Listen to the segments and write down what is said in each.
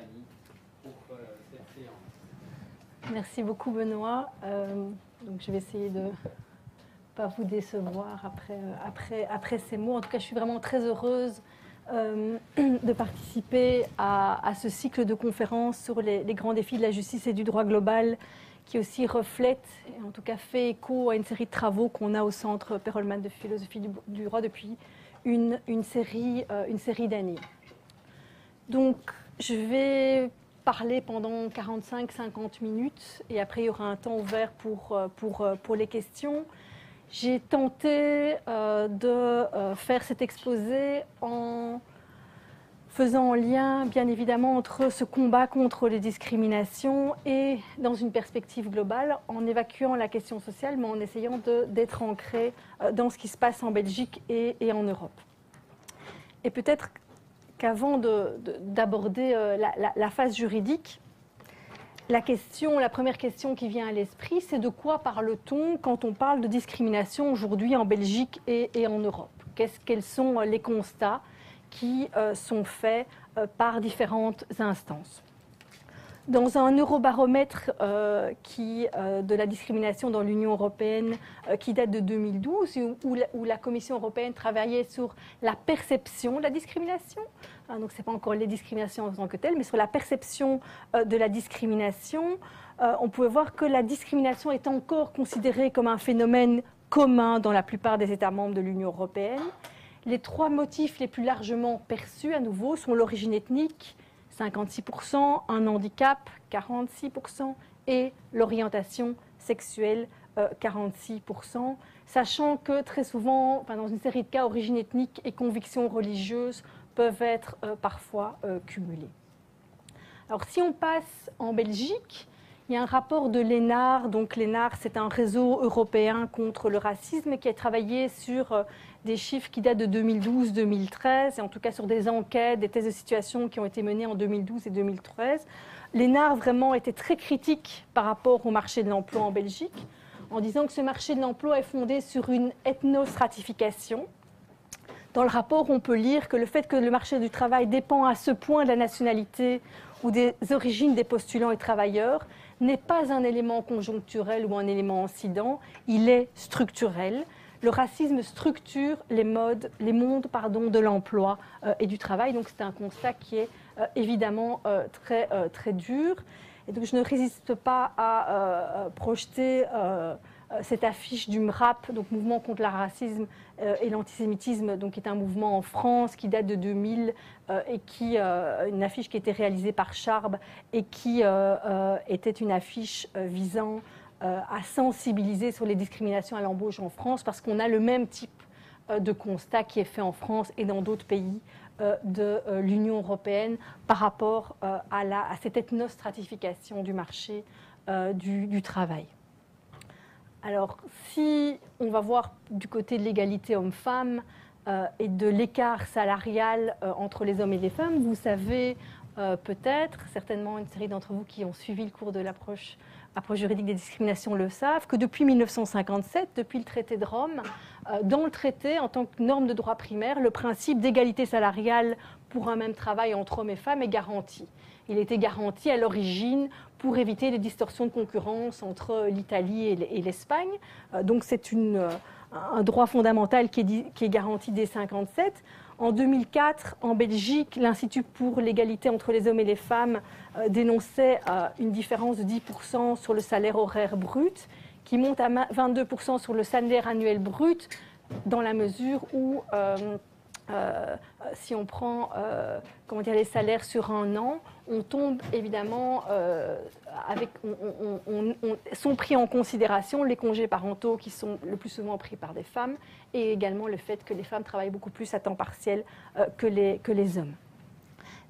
Annie pour cette séance. Merci beaucoup Benoît. Donc je vais essayer de ne pas vous décevoir après ces mots. En tout cas, je suis vraiment très heureuse de participer à ce cycle de conférences sur les grands défis de la justice et du droit global, qui aussi reflète, et en tout cas fait écho à une série de travaux qu'on a au Centre Perelman de philosophie du droit depuis une série d'années. Donc, je vais parler pendant 45-50 minutes et après il y aura un temps ouvert pour les questions. J'ai tenté de faire cet exposé en faisant un lien, bien évidemment, entre ce combat contre les discriminations et dans une perspective globale, en évacuant la question sociale, mais en essayant d'être ancré dans ce qui se passe en Belgique et en Europe. Et peut-être qu'avant d'aborder la phase juridique, la première question qui vient à l'esprit, c'est de quoi parle-t-on quand on parle de discrimination aujourd'hui en Belgique et en Europe? Quels sont les constats qui sont faits par différentes instances? Dans un eurobaromètre de la discrimination dans l'Union européenne qui date de 2012, où la Commission européenne travaillait sur la perception de la discrimination, donc ce n'est pas encore les discriminations en tant que telles, mais sur la perception de la discrimination, on pouvait voir que la discrimination est encore considérée comme un phénomène commun dans la plupart des États membres de l'Union européenne. Les trois motifs les plus largement perçus, à nouveau, sont l'origine ethnique, 56%, un handicap, 46%, et l'orientation sexuelle, 46%, sachant que très souvent, dans une série de cas, origine ethnique et convictions religieuses peuvent être parfois cumulées. Alors, si on passe en Belgique, il y a un rapport de l'ENAR. Donc, l'ENAR, c'est un réseau européen contre le racisme qui a travaillé sur des chiffres qui datent de 2012-2013, et en tout cas sur des enquêtes, des tests de situation qui ont été menées en 2012 et 2013. L'ENAR vraiment était très critique par rapport au marché de l'emploi en Belgique, en disant que ce marché de l'emploi est fondé sur une ethnostratification. Dans le rapport, on peut lire que le fait que le marché du travail dépend à ce point de la nationalité ou des origines des postulants et travailleurs n'est pas un élément conjoncturel ou un élément incident, il est structurel. Le racisme structure les mondes de l'emploi et du travail. Donc c'est un constat qui est évidemment très dur. Et donc je ne résiste pas à projeter cette affiche du MRAP, donc Mouvement contre le racisme et l'antisémitisme, donc qui est un mouvement en France qui date de 2000 et une affiche qui a été réalisée par Charb et qui était une affiche visant à sensibiliser sur les discriminations à l'embauche en France, parce qu'on a le même type de constat qui est fait en France et dans d'autres pays de l'Union européenne par rapport à cette ethnostratification du marché du travail. Alors, si on va voir du côté de l'égalité homme-femme et de l'écart salarial entre les hommes et les femmes, vous savez peut-être, certainement une série d'entre vous qui ont suivi le cours de l'approche juridique des discriminations le savent, que depuis 1957, depuis le traité de Rome, dans le traité, en tant que norme de droit primaire, le principe d'égalité salariale pour un même travail entre hommes et femmes est garanti. Il était garanti à l'origine pour éviter les distorsions de concurrence entre l'Italie et l'Espagne. Donc c'est un droit fondamental qui est garanti dès 1957. En 2004, en Belgique, l'Institut pour l'égalité entre les hommes et les femmes dénonçait une différence de 10% sur le salaire horaire brut, qui monte à 22% sur le salaire annuel brut, dans la mesure où, si on prend les salaires sur un an, on tombe évidemment sont pris en considération les congés parentaux qui sont le plus souvent pris par des femmes, et également le fait que les femmes travaillent beaucoup plus à temps partiel que les hommes.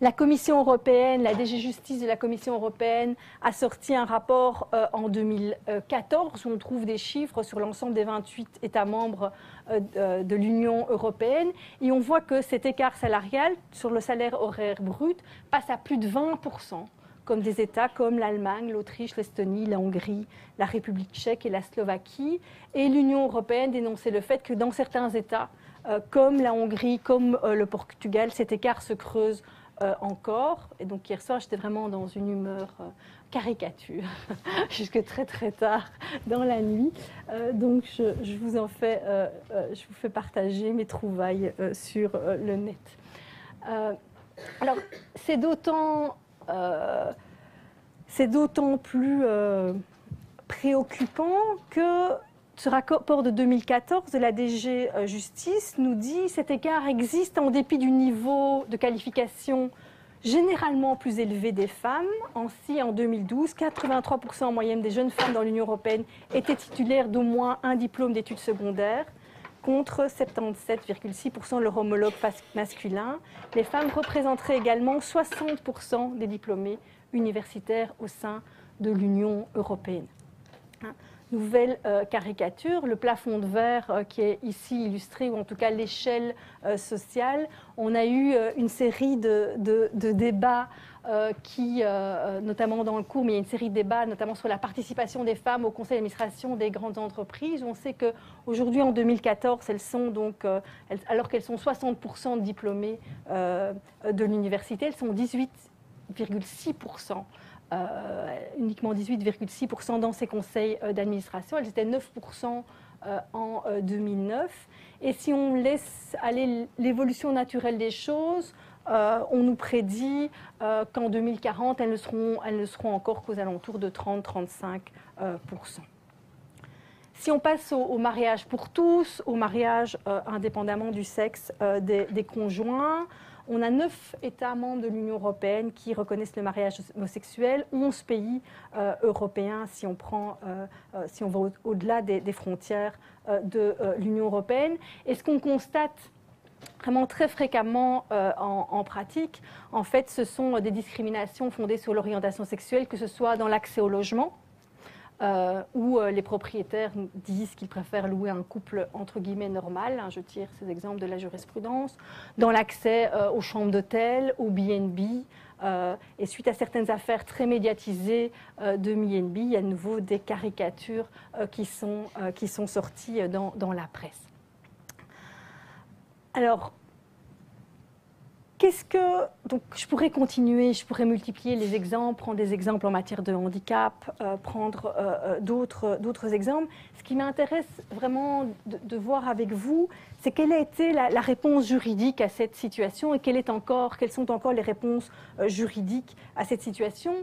La Commission européenne, la DG Justice de la Commission européenne a sorti un rapport en 2014 où on trouve des chiffres sur l'ensemble des 28 États membres de l'Union européenne, et on voit que cet écart salarial sur le salaire horaire brut passe à plus de 20%, comme des États comme l'Allemagne, l'Autriche, l'Estonie, la Hongrie, la République tchèque et la Slovaquie. Et l'Union européenne dénonçait le fait que dans certains États, comme la Hongrie, comme le Portugal, cet écart se creuse encore. Et donc hier soir, j'étais vraiment dans une humeur caricature, jusque très très tard dans la nuit. Donc je vous fais partager mes trouvailles sur le net. Alors c'est d'autant plus préoccupant que ce rapport de 2014 de la DG Justice nous dit cet écart existe en dépit du niveau de qualification généralement plus élevé des femmes. Ainsi, en 2012, 83% en moyenne des jeunes femmes dans l'Union européenne étaient titulaires d'au moins un diplôme d'études secondaires, contre 77,6% de leur homologue masculin. Les femmes représenteraient également 60% des diplômés universitaires au sein de l'Union européenne. Nouvelle caricature, le plafond de verre qui est ici illustré, ou en tout cas l'échelle sociale. On a eu une série de débats notamment dans le cours, mais il y a une série de débats, notamment sur la participation des femmes au conseil d'administration des grandes entreprises. On sait qu'aujourd'hui, en 2014, elles sont donc, alors qu'elles sont 60% de diplômées de l'université, elles sont 18,6%. Uniquement 18,6% dans ces conseils d'administration. Elles étaient 9% en 2009. Et si on laisse aller l'évolution naturelle des choses, on nous prédit qu'en 2040, elles ne seront encore qu'aux alentours de 30-35%. Si on passe au mariage pour tous, au mariage indépendamment du sexe des conjoints, on a 9 États membres de l'Union européenne qui reconnaissent le mariage homosexuel, 11 pays européens si on va au-delà des frontières de l'Union européenne. Et ce qu'on constate vraiment très fréquemment en pratique, en fait, ce sont des discriminations fondées sur l'orientation sexuelle, que ce soit dans l'accès au logement, où les propriétaires disent qu'ils préfèrent louer un couple entre guillemets normal, je tire ces exemples de la jurisprudence, dans l'accès aux chambres d'hôtel, aux B&B, et suite à certaines affaires très médiatisées de B&B, il y a de nouveau des caricatures qui sont sorties dans la presse. Alors, donc, je pourrais continuer, je pourrais multiplier les exemples, prendre des exemples en matière de handicap, prendre d'autres exemples. Ce qui m'intéresse vraiment de voir avec vous, c'est quelle a été la réponse juridique à cette situation et quelles sont encore les réponses juridiques à cette situation.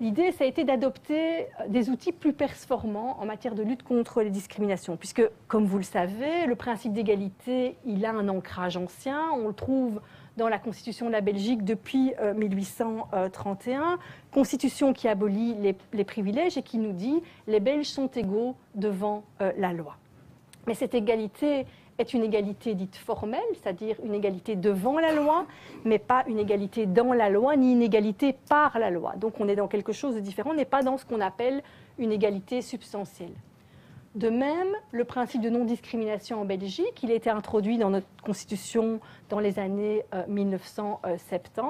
L'idée, ça a été d'adopter des outils plus performants en matière de lutte contre les discriminations, puisque, comme vous le savez, le principe d'égalité, il a un ancrage ancien, on le trouve dans la Constitution de la Belgique depuis 1831, Constitution qui abolit les privilèges et qui nous dit « les Belges sont égaux devant la loi ». Mais cette égalité est une égalité dite formelle, c'est-à-dire une égalité devant la loi, mais pas une égalité dans la loi, ni une égalité par la loi. Donc on est dans quelque chose de différent, on n'est pas dans ce qu'on appelle une égalité substantielle. De même, le principe de non-discrimination en Belgique, il a été introduit dans notre Constitution dans les années 1970,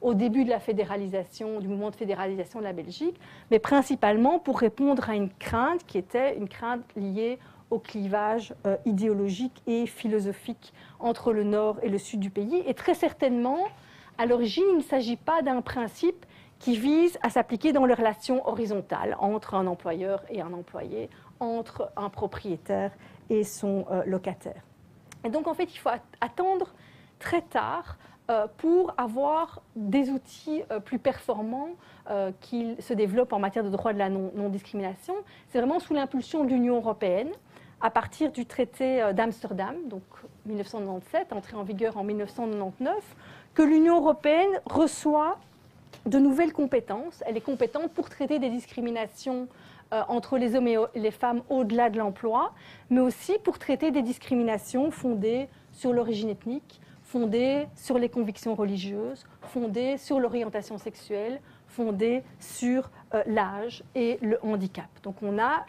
au début de la fédéralisation, du mouvement de fédéralisation de la Belgique, mais principalement pour répondre à une crainte qui était une crainte liée au clivage idéologique et philosophique entre le nord et le sud du pays. Et très certainement, à l'origine, il ne s'agit pas d'un principe qui vise à s'appliquer dans les relations horizontales entre un employeur et un employé, entre un propriétaire et son locataire. Et donc, en fait, il faut attendre très tard pour avoir des outils plus performants qui se développent en matière de droit de la non-discrimination. C'est vraiment sous l'impulsion de l'Union européenne, à partir du traité d'Amsterdam, donc 1997, entré en vigueur en 1999, que l'Union européenne reçoit de nouvelles compétences. Elle est compétente pour traiter des discriminations entre les hommes et les femmes au-delà de l'emploi, mais aussi pour traiter des discriminations fondées sur l'origine ethnique, fondées sur les convictions religieuses, fondées sur l'orientation sexuelle, fondées sur l'âge et le handicap. Donc on a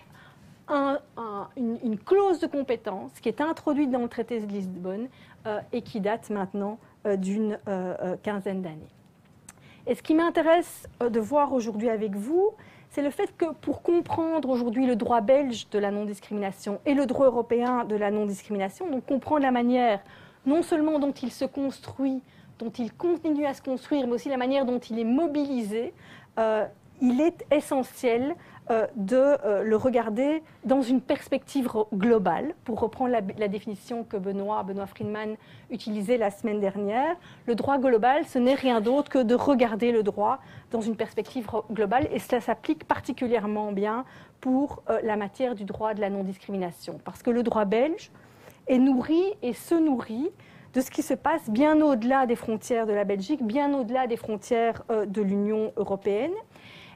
une clause de compétence qui est introduite dans le traité de Lisbonne et qui date maintenant d'une quinzaine d'années. Et ce qui m'intéresse de voir aujourd'hui avec vous, c'est le fait que pour comprendre aujourd'hui le droit belge de la non-discrimination et le droit européen de la non-discrimination, donc comprendre la manière non seulement dont il se construit dont il continue à se construire, mais aussi la manière dont il est mobilisé, il est essentiel de le regarder dans une perspective globale, pour reprendre la définition que Benoît Friedman utilisait la semaine dernière. Le droit global, ce n'est rien d'autre que de regarder le droit dans une perspective globale, et cela s'applique particulièrement bien pour la matière du droit de la non-discrimination, parce que le droit belge est nourri et se nourrit de ce qui se passe bien au-delà des frontières de la Belgique, bien au-delà des frontières de l'Union européenne.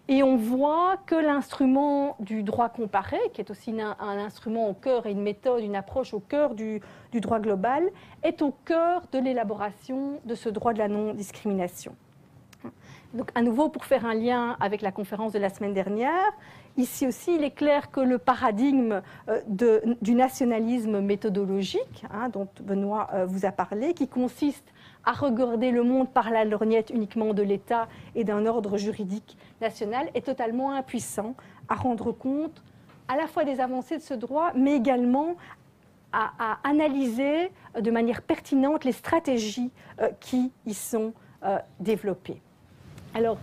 Et on voit que l'instrument du droit comparé, qui est aussi un instrument au cœur et une méthode, une approche au cœur du droit global, est au cœur de l'élaboration de ce droit de la non-discrimination. Donc à nouveau, pour faire un lien avec la conférence de la semaine dernière, ici aussi, il est clair que le paradigme du nationalisme méthodologique, dont Benoît vous a parlé, qui consiste à regarder le monde par la lorgnette uniquement de l'État et d'un ordre juridique national, est totalement impuissant à rendre compte à la fois des avancées de ce droit, mais également à analyser de manière pertinente les stratégies qui y sont développées. Alors,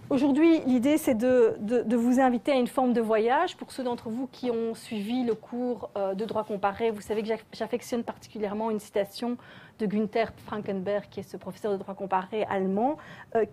aujourd'hui, l'idée, c'est de vous inviter à une forme de voyage. Pour ceux d'entre vous qui ont suivi le cours de droit comparé, vous savez que j'affectionne particulièrement une citation de Günther Frankenberg, qui est ce professeur de droit comparé allemand,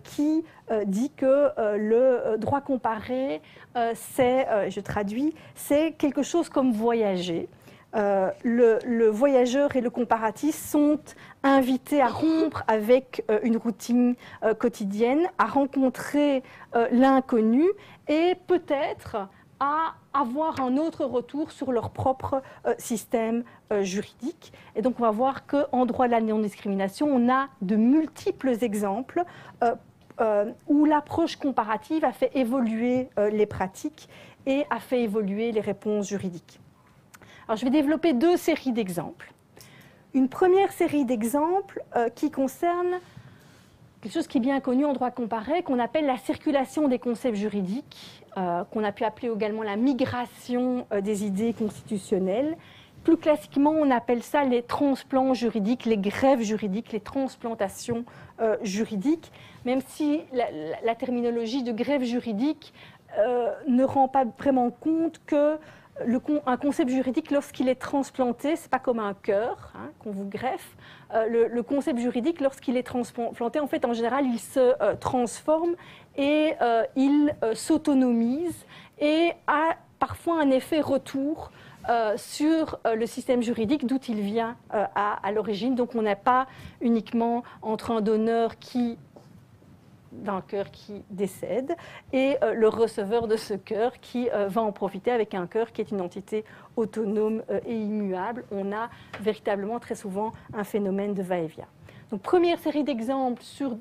qui dit que le droit comparé, je traduis, c'est quelque chose comme voyager. Le voyageur et le comparatiste sont invités à rompre avec une routine quotidienne, à rencontrer l'inconnu et peut-être à avoir un autre retour sur leur propre système juridique. Et donc on va voir qu'en droit de la non-discrimination, on a de multiples exemples où l'approche comparative a fait évoluer les pratiques et a fait évoluer les réponses juridiques. Alors, je vais développer deux séries d'exemples. Une première série d'exemples qui concerne quelque chose qui est bien connu en droit comparé, qu'on appelle la circulation des concepts juridiques, qu'on a pu appeler également la migration des idées constitutionnelles. Plus classiquement, on appelle ça les transplants juridiques, les greffes juridiques, les transplantations juridiques, même si la terminologie de greffe juridique ne rend pas vraiment compte que un concept juridique, lorsqu'il est transplanté, ce n'est pas comme un cœur qu'on vous greffe. Le concept juridique, lorsqu'il est transplanté, en fait, en général, il se transforme et il s'autonomise et a parfois un effet retour sur le système juridique d'où il vient à l'origine. Donc, on n'est pas uniquement entre un donneur d'un cœur qui décède et le receveur de ce cœur qui va en profiter avec un cœur qui est une entité autonome et immuable. On a véritablement très souvent un phénomène de va-et-vient. Donc, première série d'exemples sur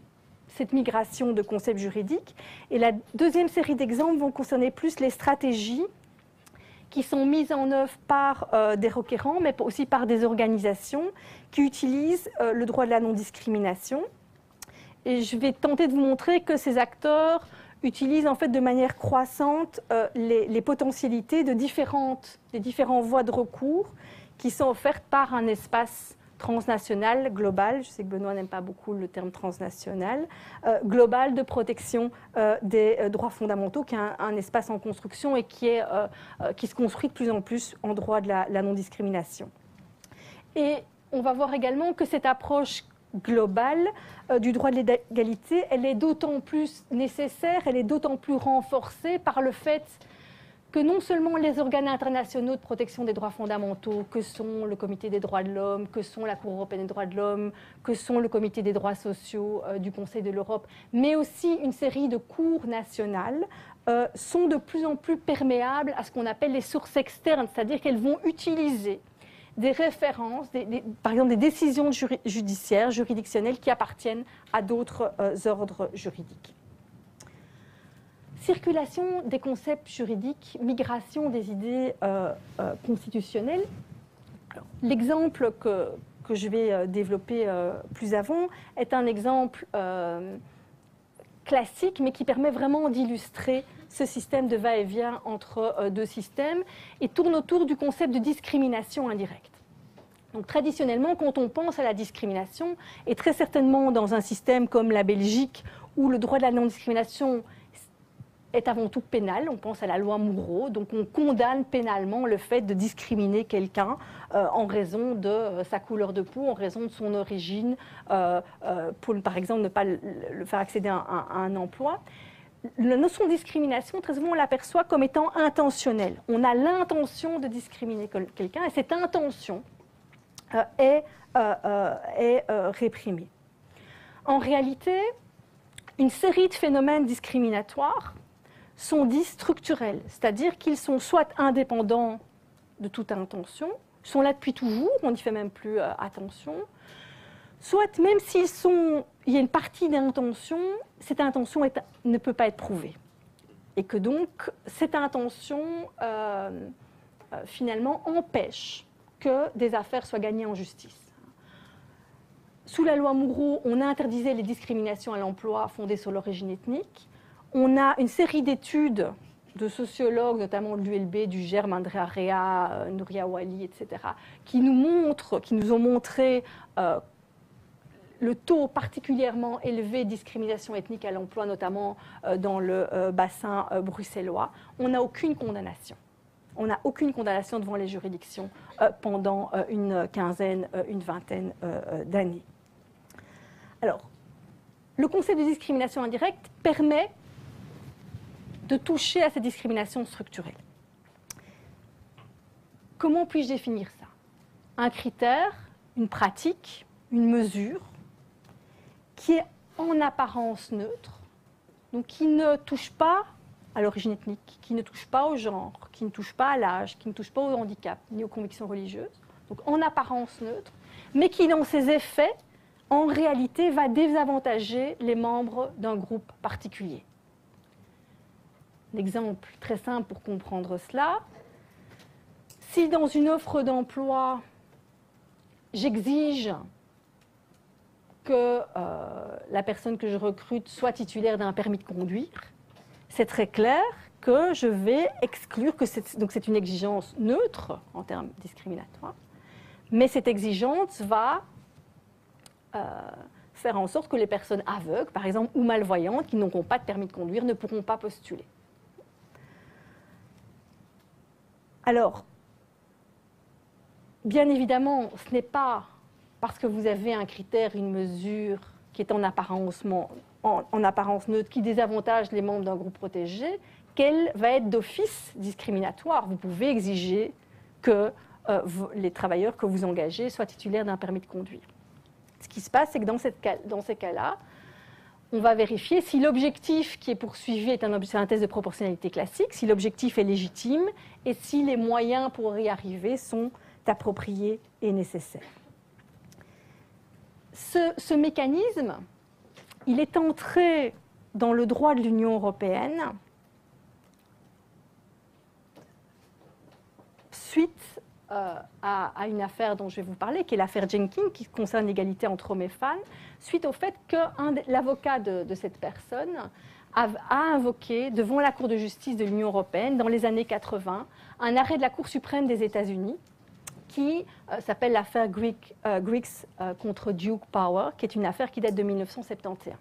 cette migration de concepts juridiques. Et la deuxième série d'exemples vont concerner plus les stratégies qui sont mises en œuvre par des requérants, mais aussi par des organisations qui utilisent le droit de la non-discrimination. Et je vais tenter de vous montrer que ces acteurs utilisent en fait de manière croissante les potentialités des différentes voies de recours qui sont offertes par un espace transnational, global, je sais que Benoît n'aime pas beaucoup le terme transnational, global de protection des droits fondamentaux, qui est un espace en construction et qui se construit de plus en plus en droit de la non-discrimination. Et on va voir également que cette approche globale du droit de l'égalité, elle est d'autant plus nécessaire, elle est d'autant plus renforcée par le fait que non seulement les organes internationaux de protection des droits fondamentaux, que sont le Comité des droits de l'homme, que sont la Cour européenne des droits de l'homme, que sont le Comité des droits sociaux du Conseil de l'Europe, mais aussi une série de cours nationales, sont de plus en plus perméables à ce qu'on appelle les sources externes, c'est-à-dire qu'elles vont utiliser des références, par exemple des décisions judiciaires, juridictionnelles qui appartiennent à d'autres ordres juridiques. Circulation des concepts juridiques, migration des idées constitutionnelles. L'exemple que je vais développer plus avant est un exemple classique, mais qui permet vraiment d'illustrer ce système de va-et-vient entre deux systèmes et tourne autour du concept de discrimination indirecte. Donc traditionnellement, quand on pense à la discrimination, et très certainement dans un système comme la Belgique, où le droit de la non-discrimination est avant tout pénal, on pense à la loi Moureau, donc on condamne pénalement le fait de discriminer quelqu'un en raison de sa couleur de peau, en raison de son origine, pour par exemple ne pas le faire accéder à un emploi. La notion de discrimination, très souvent, on l'aperçoit comme étant intentionnelle. On a l'intention de discriminer quelqu'un et cette intention est réprimée. En réalité, une série de phénomènes discriminatoires sont dits structurels, c'est-à-dire qu'ils sont soit indépendants de toute intention, sont là depuis toujours, on n'y fait même plus attention, soit même il y a une partie d'intention, cette intention ne peut pas être prouvée. Et que donc, cette intention, finalement, empêche que des affaires soient gagnées en justice. Sous la loi Moureau, on interdisait les discriminations à l'emploi fondées sur l'origine ethnique. On a une série d'études de sociologues, notamment de l'ULB, du GERM, Andrea Rea, Nouria Wali, etc., qui nous ont montré le taux particulièrement élevé de discrimination ethnique à l'emploi, notamment dans le bassin bruxellois. On n'a aucune condamnation. On n'a aucune condamnation devant les juridictions pendant une quinzaine, une vingtaine d'années. Alors, le concept de discrimination indirecte permet de toucher à cette discrimination structurelle. Comment puis-je définir ça? Un critère, une pratique, une mesure qui est en apparence neutre, donc qui ne touche pas à l'origine ethnique, qui ne touche pas au genre, qui ne touche pas à l'âge, qui ne touche pas au handicap, ni aux convictions religieuses, donc en apparence neutre, mais qui, dans ses effets, en réalité, va désavantager les membres d'un groupe particulier. Un exemple très simple pour comprendre cela, si dans une offre d'emploi, j'exige que la personne que je recrute soit titulaire d'un permis de conduire, c'est très clair que je vais exclure, donc c'est une exigence neutre en termes discriminatoires, mais cette exigence va faire en sorte que les personnes aveugles, par exemple, ou malvoyantes, qui n'auront pas de permis de conduire, ne pourront pas postuler. Alors, bien évidemment, ce n'est pas parce que vous avez un critère, une mesure qui est en apparence neutre, qui désavantage les membres d'un groupe protégé, qu'elle va être d'office discriminatoire. Vous pouvez exiger que les travailleurs que vous engagez soient titulaires d'un permis de conduire. Ce qui se passe, c'est que dans ces cas-là, on va vérifier si l'objectif qui est poursuivi est un test de proportionnalité classique, si l'objectif est légitime et si les moyens pour y arriver sont appropriés et nécessaires. Ce mécanisme, il est entré dans le droit de l'Union européenne suite à une affaire dont je vais vous parler, qui est l'affaire Jenkins, qui concerne l'égalité entre hommes et femmes, suite au fait que l'avocat de cette personne a invoqué devant la Cour de justice de l'Union européenne, dans les années 80, un arrêt de la Cour suprême des États-Unis qui s'appelle l'affaire Griggs contre Duke Power, qui est une affaire qui date de 1971.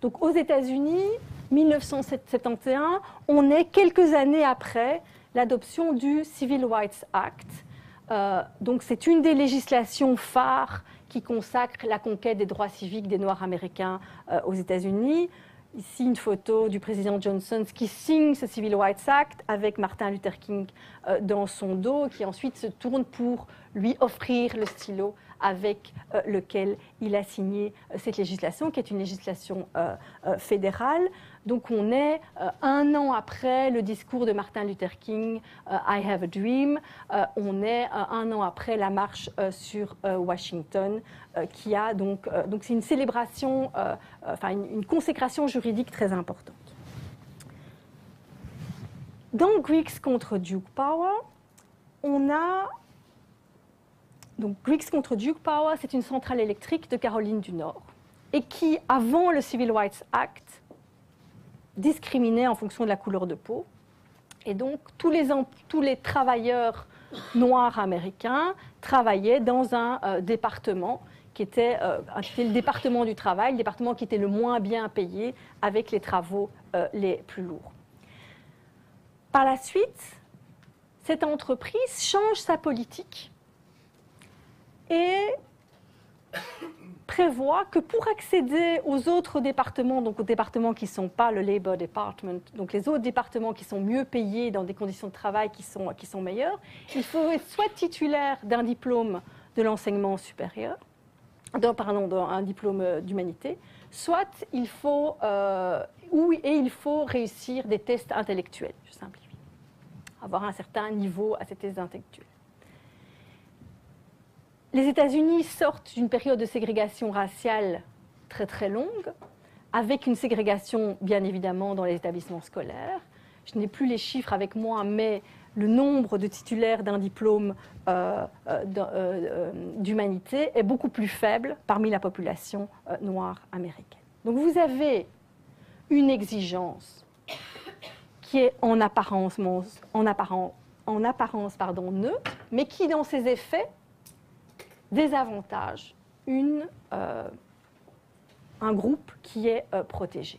Donc aux États-Unis, 1971, on est quelques années après l'adoption du Civil Rights Act. Donc c'est une des législations phares qui consacre la conquête des droits civiques des Noirs américains aux États-Unis. Ici, une photo du président Johnson qui signe ce Civil Rights Act avec Martin Luther King dans son dos, qui ensuite se tourne pour lui offrir le stylo avec lequel il a signé cette législation, qui est une législation fédérale. Donc on est un an après le discours de Martin Luther King, I Have a Dream, on est un an après la marche sur Washington, qui a donc c'est une célébration, une consécration juridique très importante. Dans Griggs contre Duke Power, on a donc Griggs contre Duke Power, c'est une centrale électrique de Caroline du Nord et qui, avant le Civil Rights Act, discriminait en fonction de la couleur de peau. Et donc, tous les travailleurs noirs américains travaillaient dans un département qui était le département du travail, le département qui était le moins bien payé avec les travaux les plus lourds. Par la suite, cette entreprise change sa politique et prévoit que pour accéder aux autres départements, donc aux départements qui ne sont pas le Labor Department, donc les autres départements qui sont mieux payés dans des conditions de travail qui sont meilleures, il faut être soit titulaire d'un diplôme de l'enseignement supérieur, d'un diplôme d'humanité, soit il faut réussir des tests intellectuels, je simplifie, avoir un certain niveau à ces tests intellectuels. Les États-Unis sortent d'une période de ségrégation raciale très très longue, avec une ségrégation bien évidemment dans les établissements scolaires. Je n'ai plus les chiffres avec moi, mais le nombre de titulaires d'un diplôme d'humanité est beaucoup plus faible parmi la population noire américaine. Donc vous avez une exigence qui est en apparence neutre, mais qui dans ses effets désavantage un groupe qui est protégé.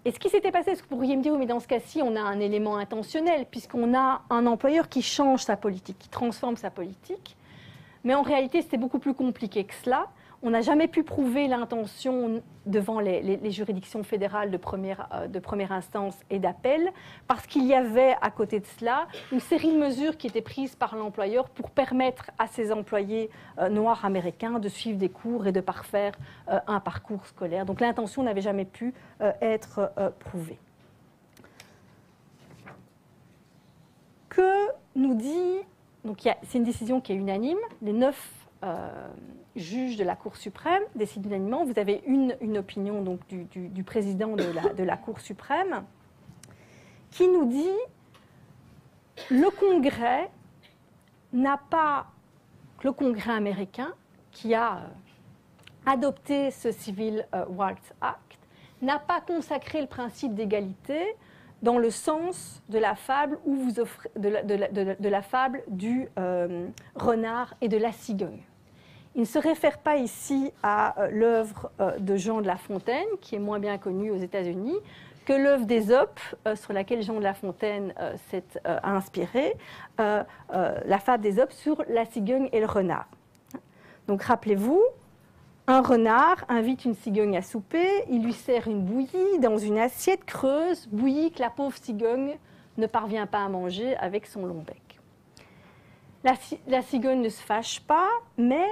Et ce qui s'était passé, ce que vous pourriez me dire, mais dans ce cas-ci, on a un élément intentionnel, puisqu'on a un employeur qui change sa politique, qui transforme sa politique. Mais en réalité, c'était beaucoup plus compliqué que cela. On n'a jamais pu prouver l'intention devant les juridictions fédérales de première instance et d'appel, parce qu'il y avait à côté de cela une série de mesures qui étaient prises par l'employeur pour permettre à ses employés noirs américains de suivre des cours et de parfaire un parcours scolaire. Donc l'intention n'avait jamais pu être prouvée. Que nous dit... Donc c'est une décision qui est unanime. Les 9 juges de la Cour suprême décident unanimement. Vous avez une opinion donc, du président de la Cour suprême qui nous dit le Congrès américain qui a adopté ce Civil Rights Act n'a pas consacré le principe d'égalité dans le sens de la fable où vous offrez, de la fable du renard et de la cigogne. Il ne se réfère pas ici à l'œuvre de Jean de La Fontaine, qui est moins bien connue aux États-Unis, que l'œuvre d'Ésope, sur laquelle Jean de La Fontaine s'est inspiré, la fable d'Ésope sur la cigogne et le renard. Donc rappelez-vous, un renard invite une cigogne à souper, il lui sert une bouillie dans une assiette creuse, bouillie que la pauvre cigogne ne parvient pas à manger avec son long bec. La cigogne ne se fâche pas, mais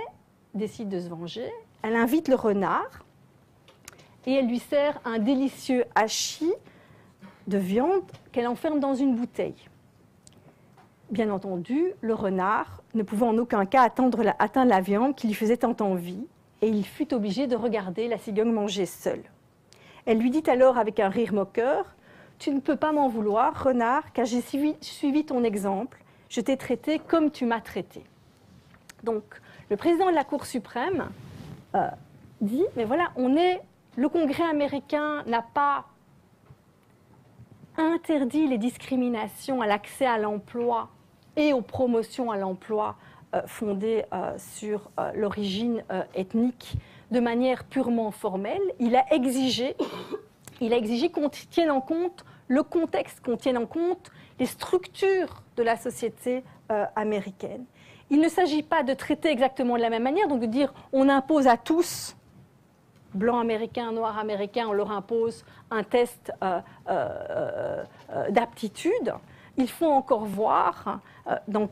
décide de se venger. Elle invite le renard et elle lui sert un délicieux hachis de viande qu'elle enferme dans une bouteille. Bien entendu, le renard ne pouvait en aucun cas atteindre la viande qui lui faisait tant envie, et il fut obligé de regarder la cigogne manger seule. Elle lui dit alors avec un rire moqueur : « Tu ne peux pas m'en vouloir, renard, car j'ai suivi ton exemple. Je t'ai traité comme tu m'as traité. » Donc, le président de la Cour suprême dit, mais voilà, le Congrès américain n'a pas interdit les discriminations à l'accès à l'emploi et aux promotions à l'emploi fondées sur l'origine ethnique de manière purement formelle. Il a exigé qu'on tienne en compte le contexte, qu'on tienne en compte les structures de la société américaine. Il ne s'agit pas de traiter exactement de la même manière, donc de dire on impose à tous, blancs américains, noirs américains, on leur impose un test d'aptitude. Il faut encore voir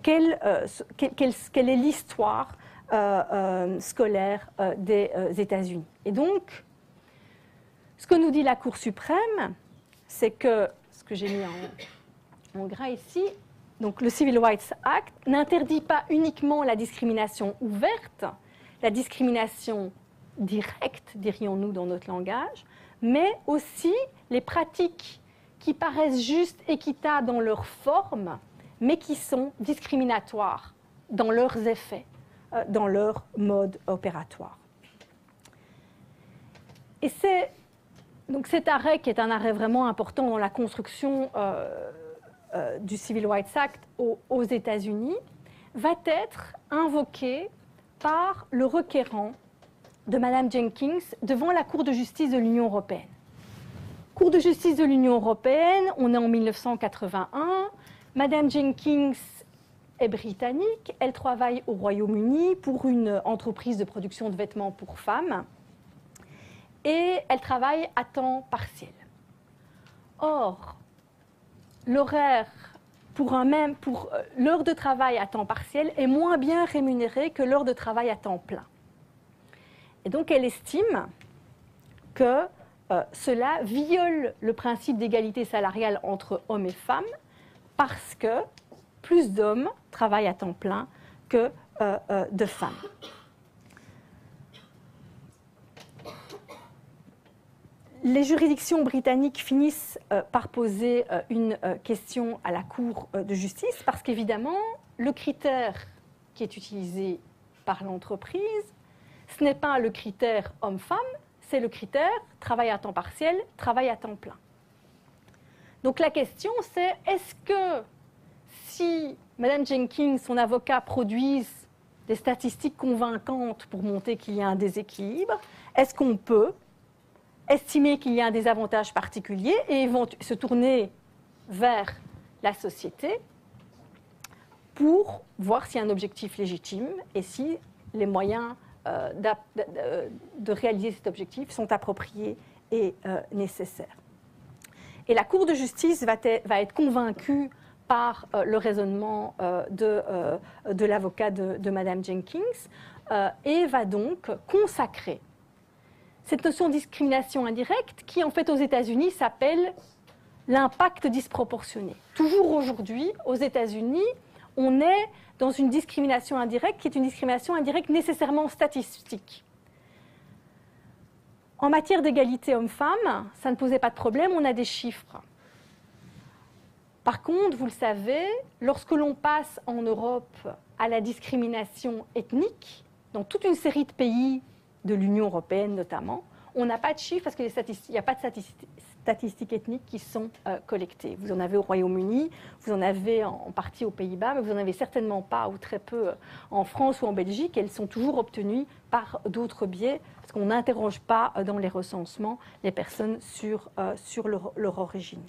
quelle est l'histoire scolaire des États-Unis. Et donc, ce que nous dit la Cour suprême, c'est que, ce que j'ai mis en gras ici, donc le Civil Rights Act n'interdit pas uniquement la discrimination ouverte, la discrimination directe, dirions-nous dans notre langage, mais aussi les pratiques qui paraissent justes, équitables dans leur forme, mais qui sont discriminatoires dans leurs effets, dans leur mode opératoire. Et c'est donc cet arrêt qui est un arrêt vraiment important dans la construction du Civil Rights Act aux États-Unis va être invoqué par le requérant de Mme Jenkins devant la Cour de justice de l'Union européenne. Cour de justice de l'Union européenne, on est en 1981. Mme Jenkins est britannique, elle travaille au Royaume-Uni pour une entreprise de production de vêtements pour femmes et elle travaille à temps partiel. Or, l'horaire pour l'heure de travail à temps partiel est moins bien rémunérée que l'heure de travail à temps plein. Et donc elle estime que cela viole le principe d'égalité salariale entre hommes et femmes parce que plus d'hommes travaillent à temps plein que de femmes. Les juridictions britanniques finissent par poser une question à la Cour de justice parce qu'évidemment, le critère qui est utilisé par l'entreprise, ce n'est pas le critère homme-femme, c'est le critère travail à temps partiel, travail à temps plein. Donc la question c'est, est-ce que si Mme Jenkins, son avocat, produisent des statistiques convaincantes pour montrer qu'il y a un déséquilibre, est-ce qu'on peut estimer qu'il y a un désavantage particulier et se tourner vers la société pour voir s'il y a un objectif légitime et si les moyens de réaliser cet objectif sont appropriés et nécessaires. Et la Cour de justice va être convaincue par le raisonnement de l'avocat de Mme Jenkins et va donc consacrer cette notion de discrimination indirecte qui, en fait, aux États-Unis, s'appelle l'impact disproportionné. Toujours aujourd'hui, aux États-Unis, on est dans une discrimination indirecte qui est une discrimination indirecte nécessairement statistique. En matière d'égalité homme-femme, ça ne posait pas de problème, on a des chiffres. Par contre, vous le savez, lorsque l'on passe en Europe à la discrimination ethnique, dans toute une série de pays de l'Union européenne notamment, on n'a pas de chiffres parce qu'il n'y a pas de statistiques ethniques qui sont collectées. Vous en avez au Royaume-Uni, vous en avez en partie aux Pays-Bas, mais vous n'en avez certainement pas ou très peu en France ou en Belgique. Elles sont toujours obtenues par d'autres biais parce qu'on n'interroge pas dans les recensements les personnes sur leur origine.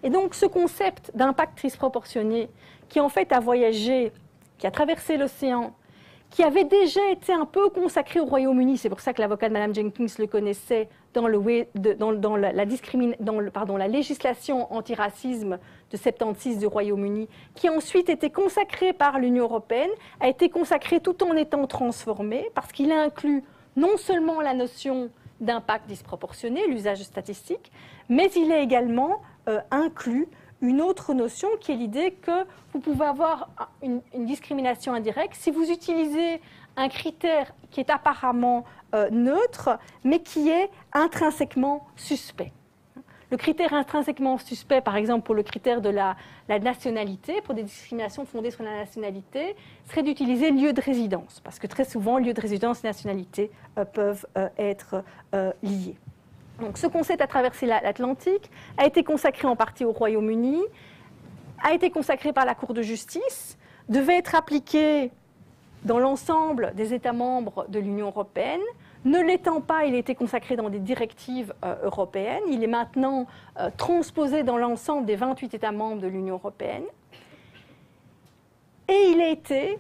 Et donc ce concept d'impact disproportionné qui en fait a voyagé, qui a traversé l'océan, qui avait déjà été un peu consacré au Royaume-Uni, c'est pour ça que l'avocat de Mme Jenkins le connaissait dans la législation antiracisme de 76 du Royaume-Uni, qui a ensuite été consacré par l'Union européenne, a été consacré tout en étant transformé, parce qu'il inclut non seulement la notion d'impact disproportionné, l'usage de statistiques, mais il a également inclus une autre notion qui est l'idée que vous pouvez avoir une discrimination indirecte si vous utilisez un critère qui est apparemment neutre, mais qui est intrinsèquement suspect. Le critère intrinsèquement suspect, par exemple pour le critère de la nationalité, pour des discriminations fondées sur la nationalité, serait d'utiliser lieu de résidence, parce que très souvent, lieu de résidence et nationalité peuvent être liés. Donc, ce concept a traversé l'Atlantique, a été consacré en partie au Royaume-Uni, a été consacré par la Cour de justice, devait être appliqué dans l'ensemble des États membres de l'Union européenne. Ne l'étant pas, il a été consacré dans des directives européennes. Il est maintenant transposé dans l'ensemble des 28 États membres de l'Union européenne. Et il a été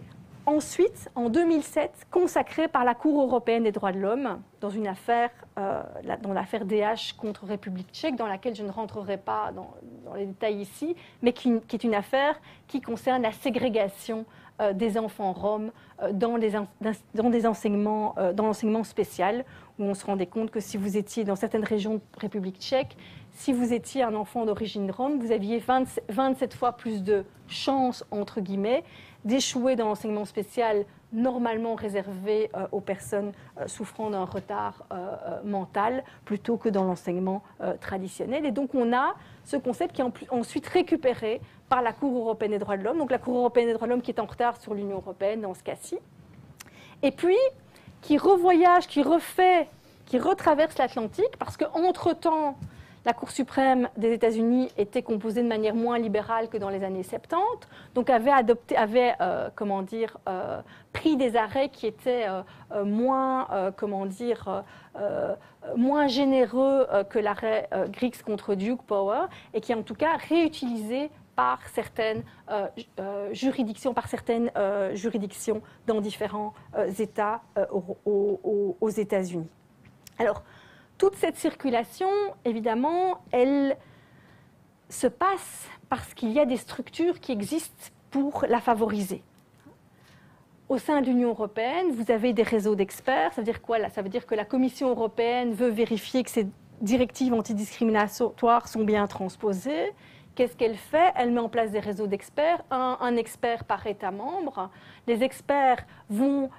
ensuite, en 2007, consacré par la Cour européenne des droits de l'homme dans une affaire, dans l'affaire DH contre République tchèque, dans laquelle je ne rentrerai pas dans les détails ici, mais qui est une affaire qui concerne la ségrégation des enfants roms dans l'enseignement spécial, où on se rendait compte que si vous étiez dans certaines régions de République tchèque, si vous étiez un enfant d'origine rom, vous aviez 27 fois plus de chances, entre guillemets, d'échouer dans l'enseignement spécial normalement réservé aux personnes souffrant d'un retard mental plutôt que dans l'enseignement traditionnel. Et donc on a ce concept qui est ensuite récupéré par la Cour européenne des droits de l'homme, donc la Cour européenne des droits de l'homme qui est en retard sur l'Union européenne dans ce cas-ci, et puis qui revoyage, qui retraverse l'Atlantique, parce qu'entre-temps, la Cour suprême des États-Unis était composée de manière moins libérale que dans les années 70, donc avait pris des arrêts qui étaient moins généreux que l'arrêt Griggs contre Duke Power, et qui en tout cas réutilisé par certaines juridictions dans différents États aux États-Unis. Alors, toute cette circulation, évidemment, elle se passe parce qu'il y a des structures qui existent pour la favoriser. Au sein de l'Union européenne, vous avez des réseaux d'experts. Ça veut dire quoi là? Ça veut dire que la Commission européenne veut vérifier que ces directives antidiscriminatoires sont bien transposées. Qu'est-ce qu'elle fait? Elle met en place des réseaux d'experts, un expert par État membre. Les experts vont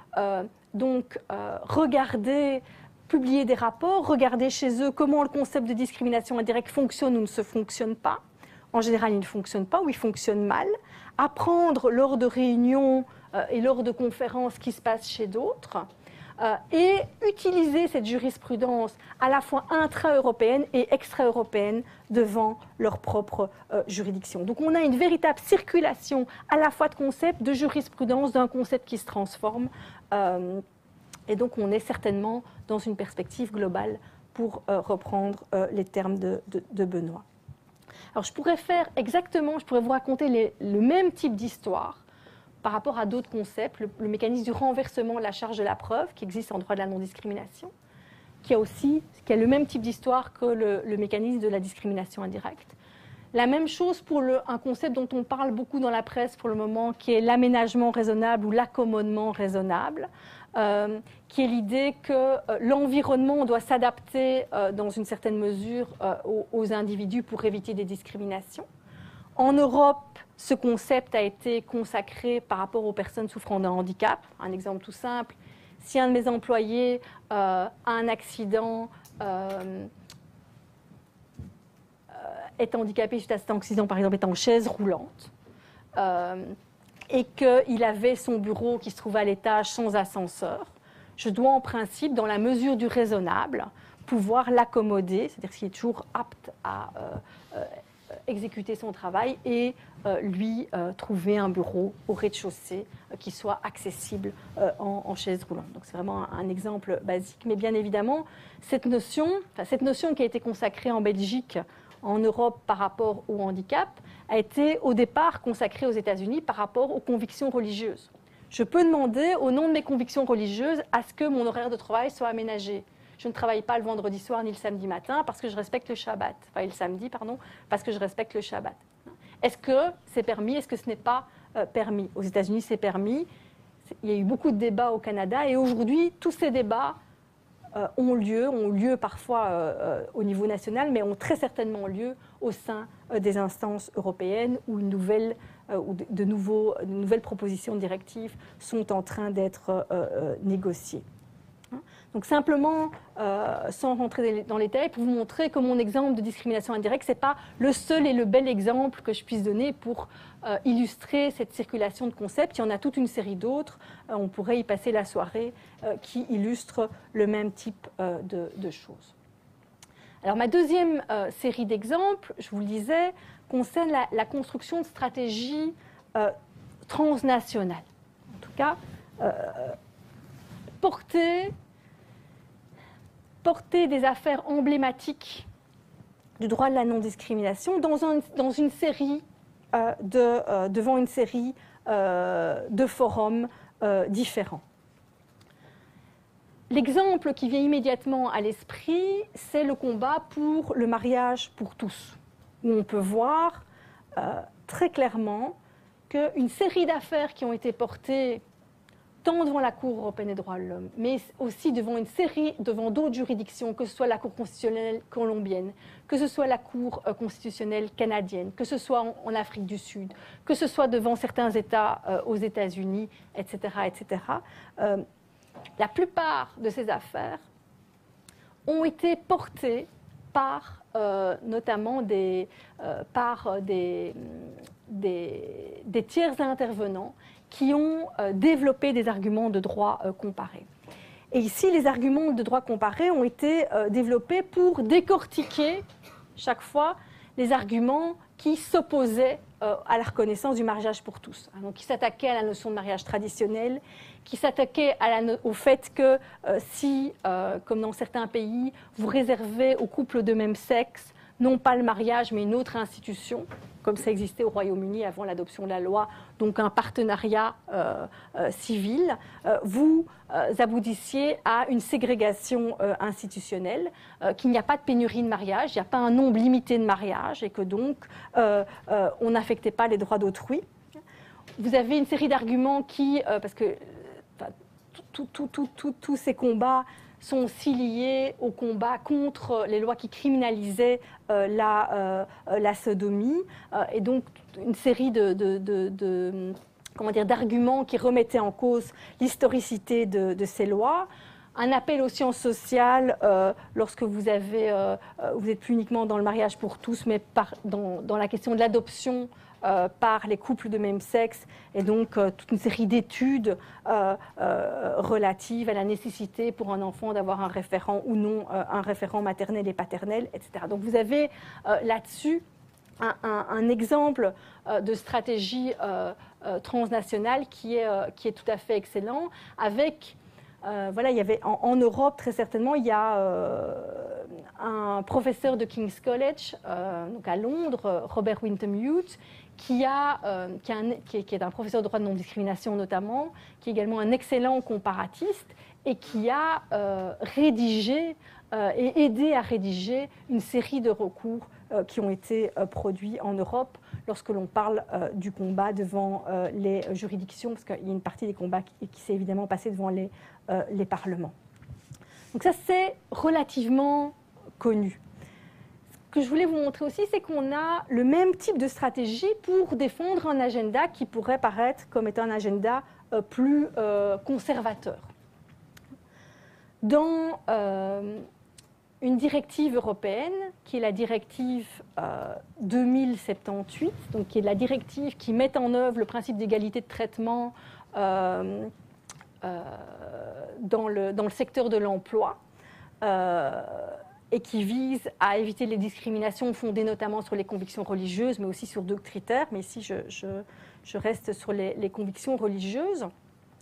regarder, publier des rapports, regarder chez eux comment le concept de discrimination indirecte fonctionne ou ne se fonctionne pas. En général, il ne fonctionne pas ou il fonctionne mal. Apprendre lors de réunions et lors de conférences qui se passent chez d'autres. Et utiliser cette jurisprudence à la fois intra-européenne et extra-européenne devant leur propre juridiction. Donc on a une véritable circulation à la fois de concepts, de jurisprudence, d'un concept qui se transforme. Et donc on est certainement dans une perspective globale pour reprendre les termes de Benoît. Alors je pourrais vous raconter le même type d'histoire par rapport à d'autres concepts, le mécanisme du renversement de la charge de la preuve qui existe en droit de la non-discrimination, qui a le même type d'histoire que le mécanisme de la discrimination indirecte. La même chose pour un concept dont on parle beaucoup dans la presse pour le moment, qui est l'aménagement raisonnable ou l'accommodement raisonnable, qui est l'idée que l'environnement doit s'adapter dans une certaine mesure aux individus pour éviter des discriminations. En Europe, ce concept a été consacré par rapport aux personnes souffrant d'un handicap. Un exemple tout simple, si un de mes employés a un accident, est handicapé suite à cet accident, par exemple, est en chaise roulante, et qu'il avait son bureau qui se trouvait à l'étage sans ascenseur, je dois en principe, dans la mesure du raisonnable, pouvoir l'accommoder, c'est-à-dire qu'il est toujours apte à exécuter son travail et lui trouver un bureau au rez-de-chaussée qui soit accessible en chaise roulante. Donc c'est vraiment un exemple basique, mais bien évidemment, cette notion qui a été consacrée en Belgique, en Europe par rapport au handicap, a été au départ consacrée aux États-Unis par rapport aux convictions religieuses. Je peux demander, au nom de mes convictions religieuses, à ce que mon horaire de travail soit aménagé. Je ne travaille pas le vendredi soir ni le samedi matin parce que je respecte le Shabbat. Enfin, le samedi, pardon, parce que je respecte le Shabbat. Est-ce que c'est permis? Est-ce que ce n'est pas permis? Aux États-Unis, c'est permis. Il y a eu beaucoup de débats au Canada et aujourd'hui, tous ces débats ont lieu parfois au niveau national, mais ont très certainement lieu au sein des instances européennes où de nouvelles propositions de directives sont en train d'être négociées. Donc simplement, sans rentrer dans les détails, pour vous montrer que mon exemple de discrimination indirecte, ce n'est pas le seul et le bel exemple que je puisse donner pour illustrer cette circulation de concepts. Il y en a toute une série d'autres, on pourrait y passer la soirée, qui illustrent le même type de choses. Alors ma deuxième série d'exemples, je vous le disais, concerne la construction de stratégies transnationales. En tout cas, porter des affaires emblématiques du droit de la non-discrimination devant une série de forums différents. L'exemple qui vient immédiatement à l'esprit, c'est le combat pour le mariage pour tous, où on peut voir très clairement qu'une série d'affaires qui ont été portées tant devant la Cour européenne des droits de l'homme, mais aussi devant d'autres juridictions, que ce soit la Cour constitutionnelle colombienne, que ce soit la Cour constitutionnelle canadienne, que ce soit en Afrique du Sud, que ce soit devant certains États aux États-Unis, etc., etc. La plupart de ces affaires ont été portées par notamment des tiers intervenants qui ont développé des arguments de droit comparé. Et ici, les arguments de droit comparé ont été développés pour décortiquer chaque fois les arguments qui s'opposaient à la reconnaissance du mariage pour tous. Donc, qui s'attaquaient à la notion de mariage traditionnel, qui s'attaquaient au fait que si, comme dans certains pays, vous réservez aux couples de même sexe, non pas le mariage, mais une autre institution, comme ça existait au Royaume-Uni avant l'adoption de la loi, donc un partenariat civil, vous aboutissiez à une ségrégation institutionnelle, qu'il n'y a pas de pénurie de mariage, il n'y a pas un nombre limité de mariage, et que donc on n'affectait pas les droits d'autrui. Vous avez une série d'arguments qui, parce que tous ces combats sont aussi liés au combat contre les lois qui criminalisaient la sodomie, et donc une série d'arguments qui remettaient en cause l'historicité de ces lois. Un appel aux sciences sociales lorsque vous êtes plus uniquement dans le mariage pour tous, mais dans la question de l'adoption par les couples de même sexe, et donc toute une série d'études relatives à la nécessité pour un enfant d'avoir un référent ou non, un référent maternel et paternel, etc. Donc vous avez là-dessus un exemple de stratégie transnationale qui est tout à fait excellent, avec voilà, il y avait en Europe, très certainement, il y a un professeur de King's College, donc à Londres, Robert Wintham Hughes, qui est un professeur de droit de non-discrimination notamment, qui est également un excellent comparatiste et qui a rédigé et aidé à rédiger une série de recours qui ont été produits en Europe lorsque l'on parle du combat devant les juridictions, parce qu'il y a une partie des combats qui s'est évidemment passée devant les parlements. Donc ça, c'est relativement connu. Ce que je voulais vous montrer aussi, c'est qu'on a le même type de stratégie pour défendre un agenda qui pourrait paraître comme étant un agenda plus conservateur. Dans une directive européenne, qui est la directive 2078, donc qui est la directive qui met en œuvre le principe d'égalité de traitement dans le secteur de l'emploi, et qui vise à éviter les discriminations fondées notamment sur les convictions religieuses, mais aussi sur d'autres critères. Mais ici, je reste sur les convictions religieuses.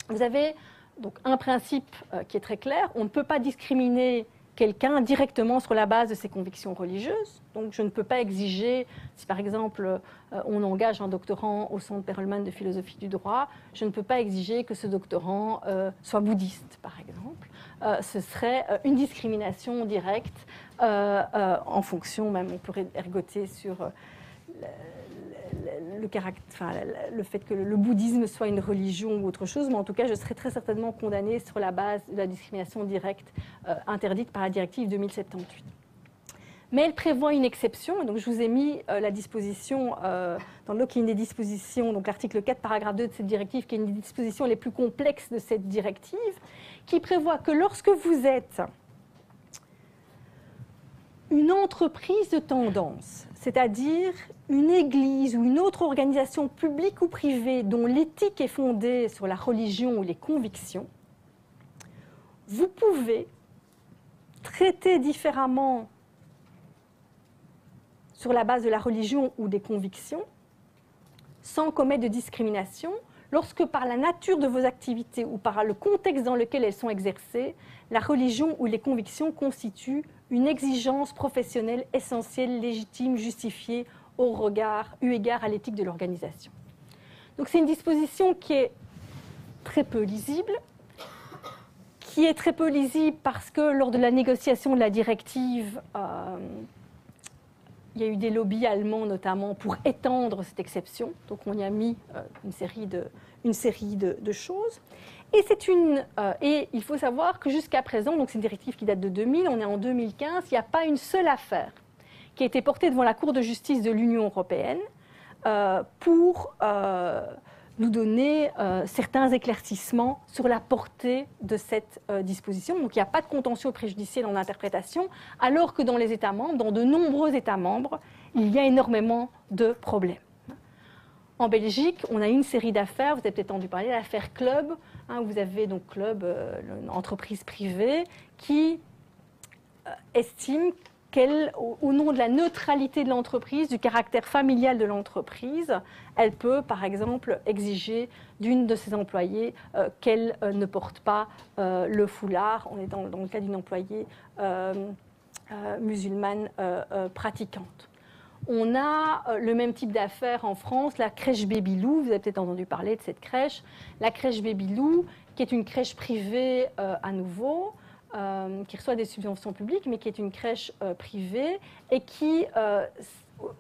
Vous avez donc un principe qui est très clair. On ne peut pas discriminer quelqu'un directement sur la base de ses convictions religieuses. Donc je ne peux pas exiger, si par exemple on engage un doctorant au Centre Perelman de philosophie du droit, je ne peux pas exiger que ce doctorant soit bouddhiste, par exemple. Ce serait une discrimination directe en fonction, même on pourrait ergoter sur le fait que le bouddhisme soit une religion ou autre chose, mais en tout cas, je serais très certainement condamnée sur la base de la discrimination directe interdite par la directive 2078. Mais elle prévoit une exception, et donc je vous ai mis la disposition, dans le qui est une des dispositions, donc l'article 4, paragraphe 2 de cette directive, qui est une des dispositions les plus complexes de cette directive, qui prévoit que lorsque vous êtes une entreprise de tendance, c'est-à-dire une église ou une autre organisation publique ou privée dont l'éthique est fondée sur la religion ou les convictions, vous pouvez traiter différemment sur la base de la religion ou des convictions sans commettre de discrimination lorsque par la nature de vos activités ou par le contexte dans lequel elles sont exercées, la religion ou les convictions constituent une exigence professionnelle essentielle, légitime, justifiée eu égard à l'éthique de l'organisation. Donc c'est une disposition qui est très peu lisible, parce que lors de la négociation de la directive, il y a eu des lobbies allemands notamment pour étendre cette exception. Donc on y a mis une série de choses. Et il faut savoir que jusqu'à présent, donc c'est une directive qui date de 2000, on est en 2015, il n'y a pas une seule affaire qui a été portée devant la Cour de justice de l'Union européenne pour nous donner certains éclaircissements sur la portée de cette disposition. Donc il n'y a pas de contentieux préjudiciel en interprétation, alors que dans les États membres, dans de nombreux États membres, il y a énormément de problèmes. En Belgique, on a une série d'affaires, vous avez peut-être entendu parler de l'affaire Club. Vous avez donc Club, une entreprise privée, qui estime au nom de la neutralité de l'entreprise, du caractère familial de l'entreprise, elle peut, par exemple, exiger d'une de ses employées qu'elle ne porte pas le foulard. On est dans le cas d'une employée musulmane pratiquante. On a le même type d'affaires en France, la crèche Babylou. Vous avez peut-être entendu parler de cette crèche. La crèche Babylou, qui est une crèche privée à nouveau, qui reçoit des subventions publiques, mais qui est une crèche privée et qui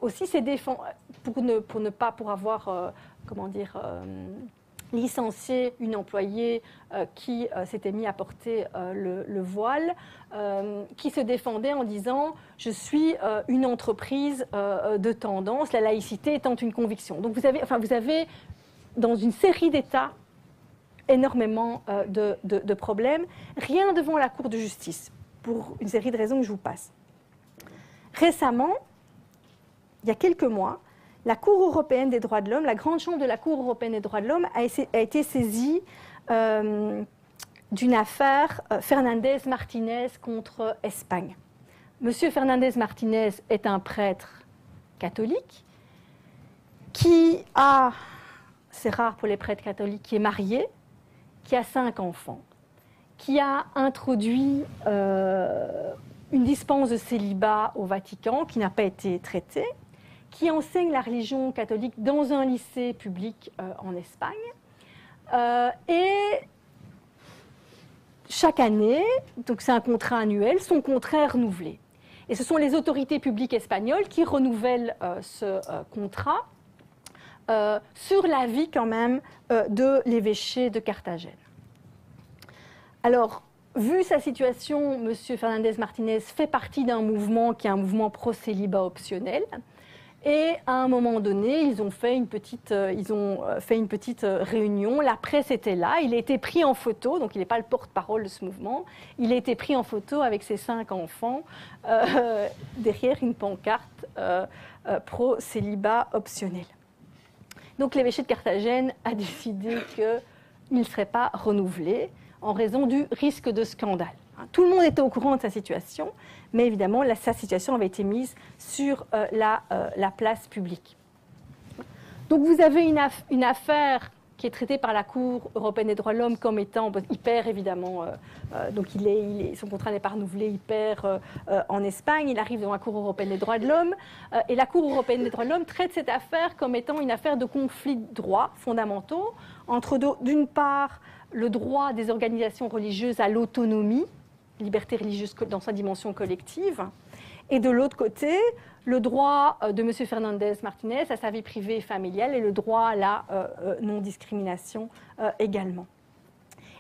aussi s'est défendue pour avoir licencié une employée qui s'était mise à porter le voile, qui se défendait en disant « je suis une entreprise de tendance, la laïcité étant une conviction ». Donc vous avez dans une série d'États énormément de problèmes, rien devant la Cour de justice, pour une série de raisons que je vous passe. Récemment, il y a quelques mois, la Cour européenne des droits de l'homme, la grande chambre de la Cour européenne des droits de l'homme a été saisie d'une affaire Fernandez-Martinez contre Espagne. Monsieur Fernandez-Martinez est un prêtre catholique qui a, c'est rare pour les prêtres catholiques, qui est marié, qui a 5 enfants, qui a introduit une dispense de célibat au Vatican qui n'a pas été traitée, qui enseigne la religion catholique dans un lycée public en Espagne. Et chaque année, donc c'est un contrat annuel, son contrat est renouvelé. Et ce sont les autorités publiques espagnoles qui renouvellent ce contrat sur l'avis quand même de l'évêché de Carthagène. Alors, vu sa situation, M. Fernandez-Martinez fait partie d'un mouvement qui est un mouvement pro-célibat optionnel. Et à un moment donné, ils ont fait une petite réunion. La presse était là. Il a été pris en photo, donc il n'est pas le porte-parole de ce mouvement. Il a été pris en photo avec ses 5 enfants derrière une pancarte pro-célibat optionnel. Donc l'évêché de Carthagène a décidé qu'il ne serait pas renouvelé en raison du risque de scandale. Tout le monde était au courant de sa situation, mais évidemment, sa situation avait été mise sur la place publique. Donc vous avez une affaire qui est traitée par la Cour européenne des droits de l'homme comme étant, il perd évidemment, donc son contrat n'est pas renouvelé, il perd en Espagne, il arrive devant la Cour européenne des droits de l'homme, et la Cour européenne des droits de l'homme traite cette affaire comme étant une affaire de conflit de droits fondamentaux, entre d'une part le droit des organisations religieuses à l'autonomie, liberté religieuse dans sa dimension collective, et de l'autre côté, le droit de M. Fernandez-Martinez à sa vie privée et familiale et le droit à la non-discrimination également.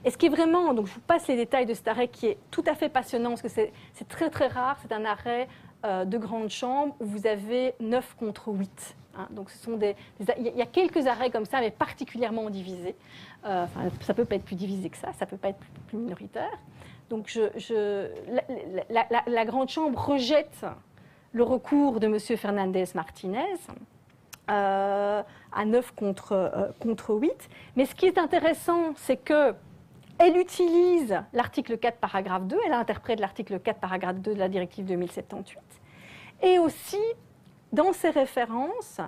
Et ce qui est vraiment, donc je vous passe les détails de cet arrêt qui est tout à fait passionnant, parce que c'est très très rare, c'est un arrêt de grande chambre où vous avez 9 contre 8. Hein, donc il y a quelques arrêts comme ça, mais particulièrement divisés. Ça ne peut pas être plus divisé que ça ne peut pas être plus minoritaire. Donc la grande chambre rejette le recours de M. Fernandez-Martinez à 9 contre 8. Mais ce qui est intéressant, c'est qu'elle utilise l'article 4, paragraphe 2, elle interprète l'article 4, paragraphe 2 de la directive 2078. Et aussi, dans ses références,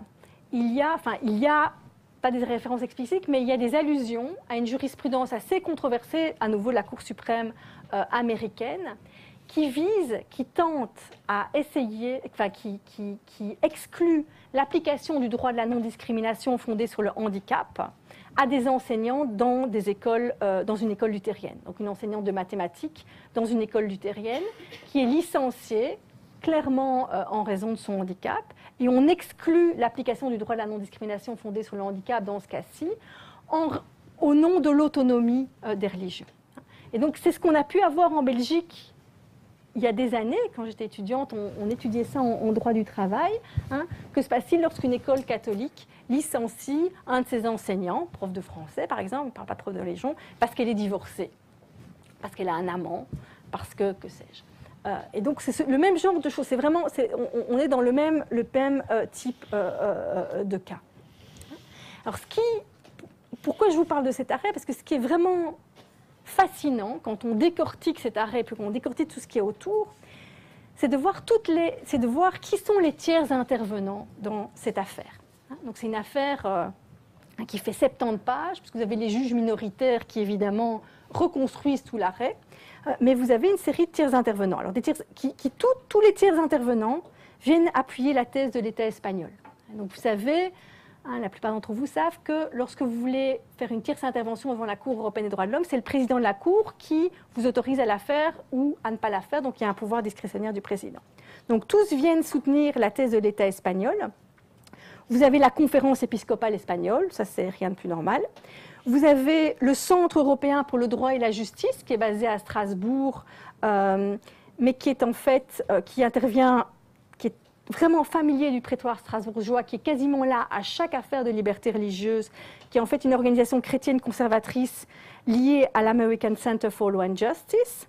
il y a pas des références explicites, mais il y a des allusions à une jurisprudence assez controversée, à nouveau de la Cour suprême américaine, qui tente à essayer, qui exclut l'application du droit de la non-discrimination fondée sur le handicap à des enseignants dans une école luthérienne. Donc une enseignante de mathématiques dans une école luthérienne qui est licenciée clairement en raison de son handicap, et on exclut l'application du droit de la non-discrimination fondée sur le handicap dans ce cas-ci, au nom de l'autonomie des religions. Et donc c'est ce qu'on a pu avoir en Belgique il y a des années, quand j'étais étudiante, on étudiait ça en droit du travail. Hein, que se passe-t-il lorsqu'une école catholique licencie un de ses enseignants, prof de français par exemple, on ne parle pas de prof de religion, parce qu'elle est divorcée, parce qu'elle a un amant, parce que sais-je. Et donc c'est le même genre de choses. C'est vraiment, on est dans le même type de cas. Alors pourquoi je vous parle de cet arrêt? Parce que ce qui est vraiment fascinant quand on décortique cet arrêt, puis qu'on décortique tout ce qui est autour, c'est de voir qui sont les tiers intervenants dans cette affaire. Donc c'est une affaire qui fait 70 pages, puisque vous avez les juges minoritaires qui évidemment reconstruisent tout l'arrêt, mais vous avez une série de tiers intervenants. Alors tous les tiers intervenants viennent appuyer la thèse de l'État espagnol. Donc vous savez, la plupart d'entre vous savent que lorsque vous voulez faire une tierce intervention devant la Cour européenne des droits de l'homme, c'est le président de la Cour qui vous autorise à la faire ou à ne pas la faire, donc il y a un pouvoir discrétionnaire du président. Donc tous viennent soutenir la thèse de l'État espagnol. Vous avez la conférence épiscopale espagnole, ça c'est rien de plus normal. Vous avez le Centre européen pour le droit et la justice, qui est basé à Strasbourg, mais qui est en fait, qui intervient, qui est vraiment familier du prétoire strasbourgeois, qui est quasiment là à chaque affaire de liberté religieuse, qui est en fait une organisation chrétienne conservatrice liée à l'American Center for Law and Justice.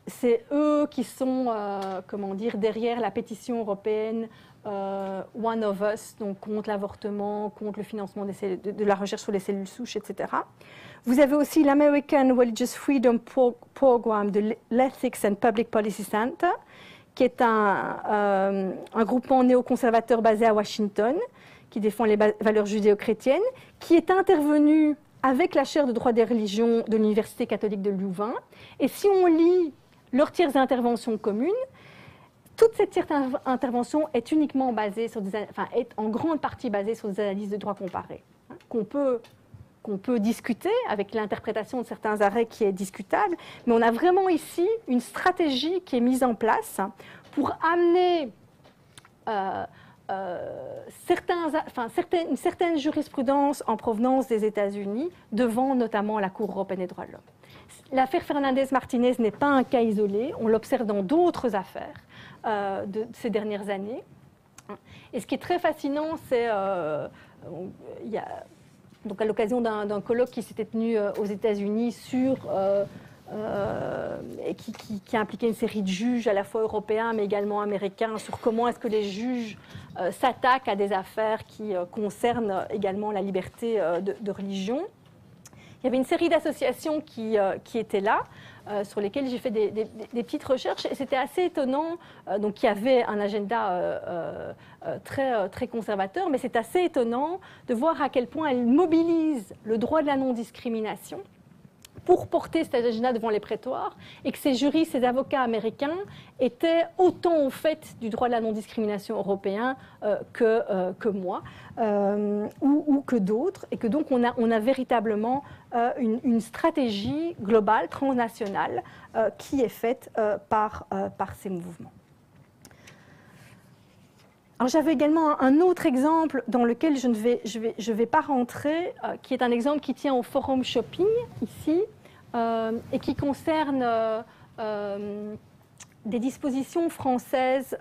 C'est eux qui sont, derrière la pétition européenne One of Us, donc contre l'avortement, contre le financement de la recherche sur les cellules souches, etc. Vous avez aussi l'American Religious Freedom Program de l'Ethics and Public Policy Center, qui est un groupement néoconservateur basé à Washington, qui défend les valeurs judéo-chrétiennes, qui est intervenu avec la chaire de droit des religions de l'Université catholique de Louvain. Et si on lit leurs tiers interventions communes, toute cette tierce intervention est uniquement basée sur est en grande partie basée sur des analyses de droit comparé, qu'on peut discuter avec l'interprétation de certains arrêts qui est discutable, mais on a vraiment ici une stratégie qui est mise en place pour amener une certaine jurisprudence en provenance des États-Unis devant notamment la Cour européenne des droits de l'homme. L'affaire Fernandez-Martinez n'est pas un cas isolé, on l'observe dans d'autres affaires de ces dernières années. Et ce qui est très fascinant, c'est donc à l'occasion d'un colloque qui s'était tenu aux États-Unis et qui impliquait une série de juges à la fois européens mais également américains sur comment est-ce que les juges s'attaquent à des affaires qui concernent également la liberté de religion. Il y avait une série d'associations qui étaient là, sur lesquelles j'ai fait des petites recherches, et c'était assez étonnant. Donc, il y avait un agenda très conservateur, mais c'est assez étonnant de voir à quel point elles mobilisent le droit de la non-discrimination pour porter cet agenda devant les prétoires, et que ces juristes, ces avocats américains étaient autant au fait du droit de la non-discrimination européen que moi ou que d'autres, et que donc on a véritablement une stratégie globale, transnationale, qui est faite par ces mouvements. Alors, j'avais également un autre exemple dans lequel je ne vais pas rentrer, qui est un exemple qui tient au Forum Shopping, ici, et qui concerne des dispositions françaises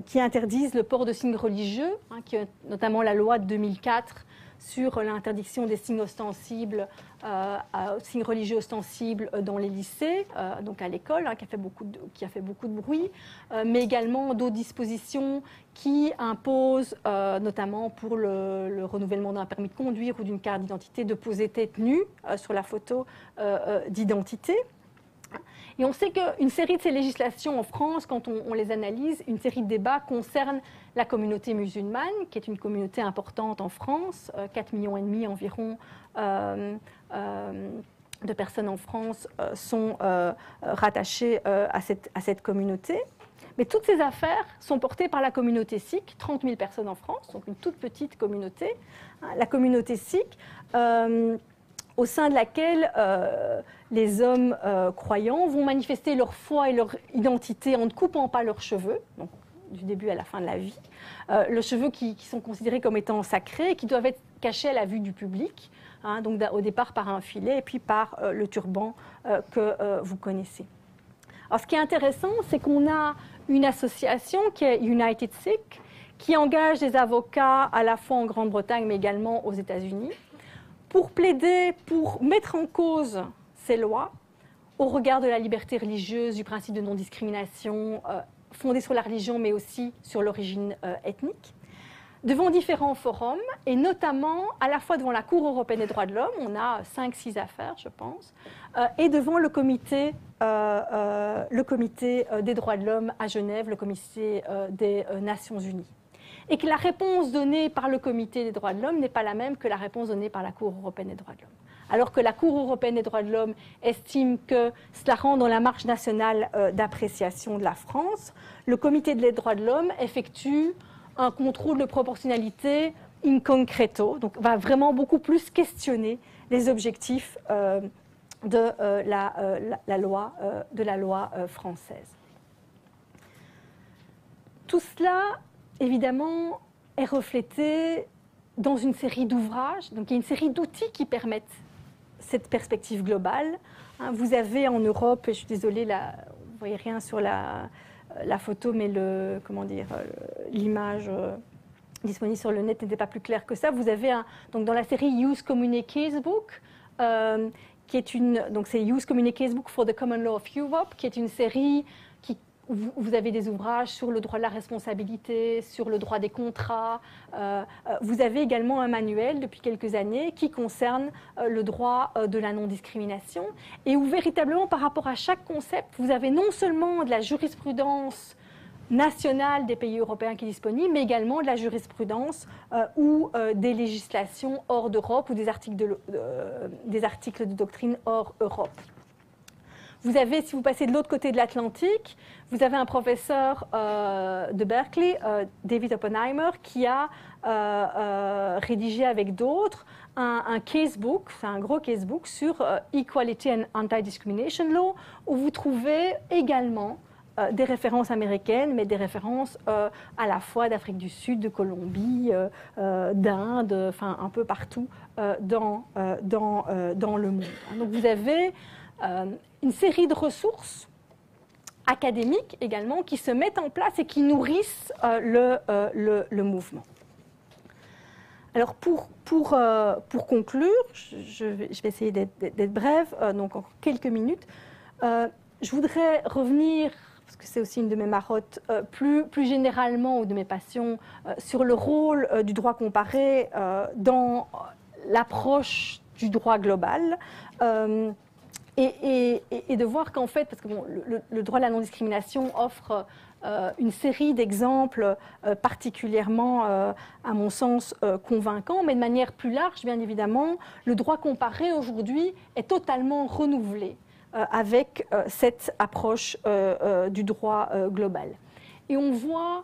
qui interdisent le port de signes religieux, qui est notamment la loi de 2004 sur l'interdiction des signes ostensibles, signes religieux ostensibles dans les lycées, donc à l'école, qui a fait beaucoup de bruit, mais également d'autres dispositions qui imposent, notamment pour le renouvellement d'un permis de conduire ou d'une carte d'identité, de poser tête nue sur la photo d'identité. Et on sait qu'une série de ces législations en France, quand on les analyse, une série de débats concerne la communauté musulmane, qui est une communauté importante en France, 4,5 millions environ de personnes en France sont rattachées à cette communauté. Mais toutes ces affaires sont portées par la communauté sikh, 30 000 personnes en France, donc une toute petite communauté. La communauté sikh, au sein de laquelle les hommes croyants vont manifester leur foi et leur identité en ne coupant pas leurs cheveux, donc du début à la fin de la vie, les cheveux qui sont considérés comme étant sacrés et qui doivent être cachés à la vue du public, donc au départ par un filet et puis par le turban que vous connaissez. Alors, ce qui est intéressant, c'est qu'on a une association qui est United Sikh, qui engage des avocats à la fois en Grande-Bretagne mais également aux États-Unis, pour plaider, pour mettre en cause ces lois au regard de la liberté religieuse, du principe de non-discrimination fondé sur la religion mais aussi sur l'origine ethnique. devant différents forums, et notamment à la fois devant la Cour européenne des droits de l'homme, on a 5-6 affaires, je pense, et devant le comité des droits de l'homme à Genève, le comité des Nations Unies. Et que la réponse donnée par le comité des droits de l'homme n'est pas la même que la réponse donnée par la Cour européenne des droits de l'homme. Alors que la Cour européenne des droits de l'homme estime que cela rentre dans la marge nationale d'appréciation de la France, le comité des droits de l'homme effectue un contrôle de proportionnalité in concreto, donc va vraiment beaucoup plus questionner les objectifs de la loi française. Tout cela, évidemment, est reflété dans une série d'ouvrages, donc il y a une série d'outils qui permettent cette perspective globale. Vous avez en Europe, et je suis désolée, vous ne voyez rien sur la photo, mais l'image disponible sur le net n'était pas plus claire que ça. Vous avez donc dans la série Youth Communiques Book, qui est donc c'est Youth Communiques Book for the Common Law of Europe, qui est une série où vous avez des ouvrages sur le droit de la responsabilité, sur le droit des contrats. Vous avez également un manuel depuis quelques années qui concerne le droit de la non-discrimination et où véritablement par rapport à chaque concept, vous avez non seulement de la jurisprudence nationale des pays européens qui est disponible, mais également de la jurisprudence ou des législations hors d'Europe ou des articles de doctrine hors Europe. Vous avez, si vous passez de l'autre côté de l'Atlantique, vous avez un professeur de Berkeley, David Oppenheimer, qui a rédigé avec d'autres un casebook, c'est un gros casebook sur Equality and Anti-Discrimination Law, où vous trouvez également des références américaines, mais des références à la fois d'Afrique du Sud, de Colombie, d'Inde, enfin un peu partout dans le monde. Donc vous avez une série de ressources académiques également qui se mettent en place et qui nourrissent le mouvement. Alors pour conclure, je vais essayer d'être brève, donc en quelques minutes, je voudrais revenir, parce que c'est aussi une de mes marottes, plus généralement ou de mes passions, sur le rôle du droit comparé dans l'approche du droit global. Et de voir qu'en fait, parce que bon, le droit de la non-discrimination offre une série d'exemples particulièrement, à mon sens, convaincants, mais de manière plus large, bien évidemment, le droit comparé aujourd'hui est totalement renouvelé avec cette approche du droit global. Et on voit...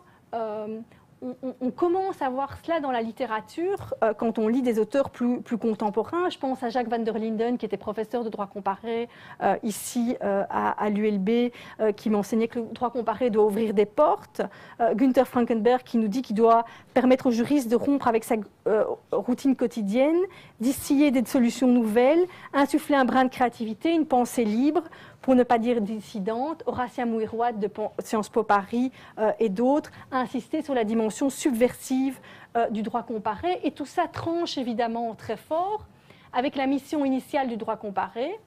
On commence à voir cela dans la littérature quand on lit des auteurs plus contemporains. Je pense à Jacques van der Linden, qui était professeur de droit comparé ici à l'ULB, qui m'enseignait que le droit comparé doit ouvrir des portes. Günther Frankenberg, qui nous dit qu'il doit permettre aux juristes de rompre avec sa routine quotidienne, distiller des solutions nouvelles, insuffler un brin de créativité, une pensée libre, pour ne pas dire dissidente. Horatia Mouirouat de Sciences Po Paris et d'autres, a insisté sur la dimension subversive du droit comparé. Et tout ça tranche évidemment très fort avec la mission initiale du droit comparé,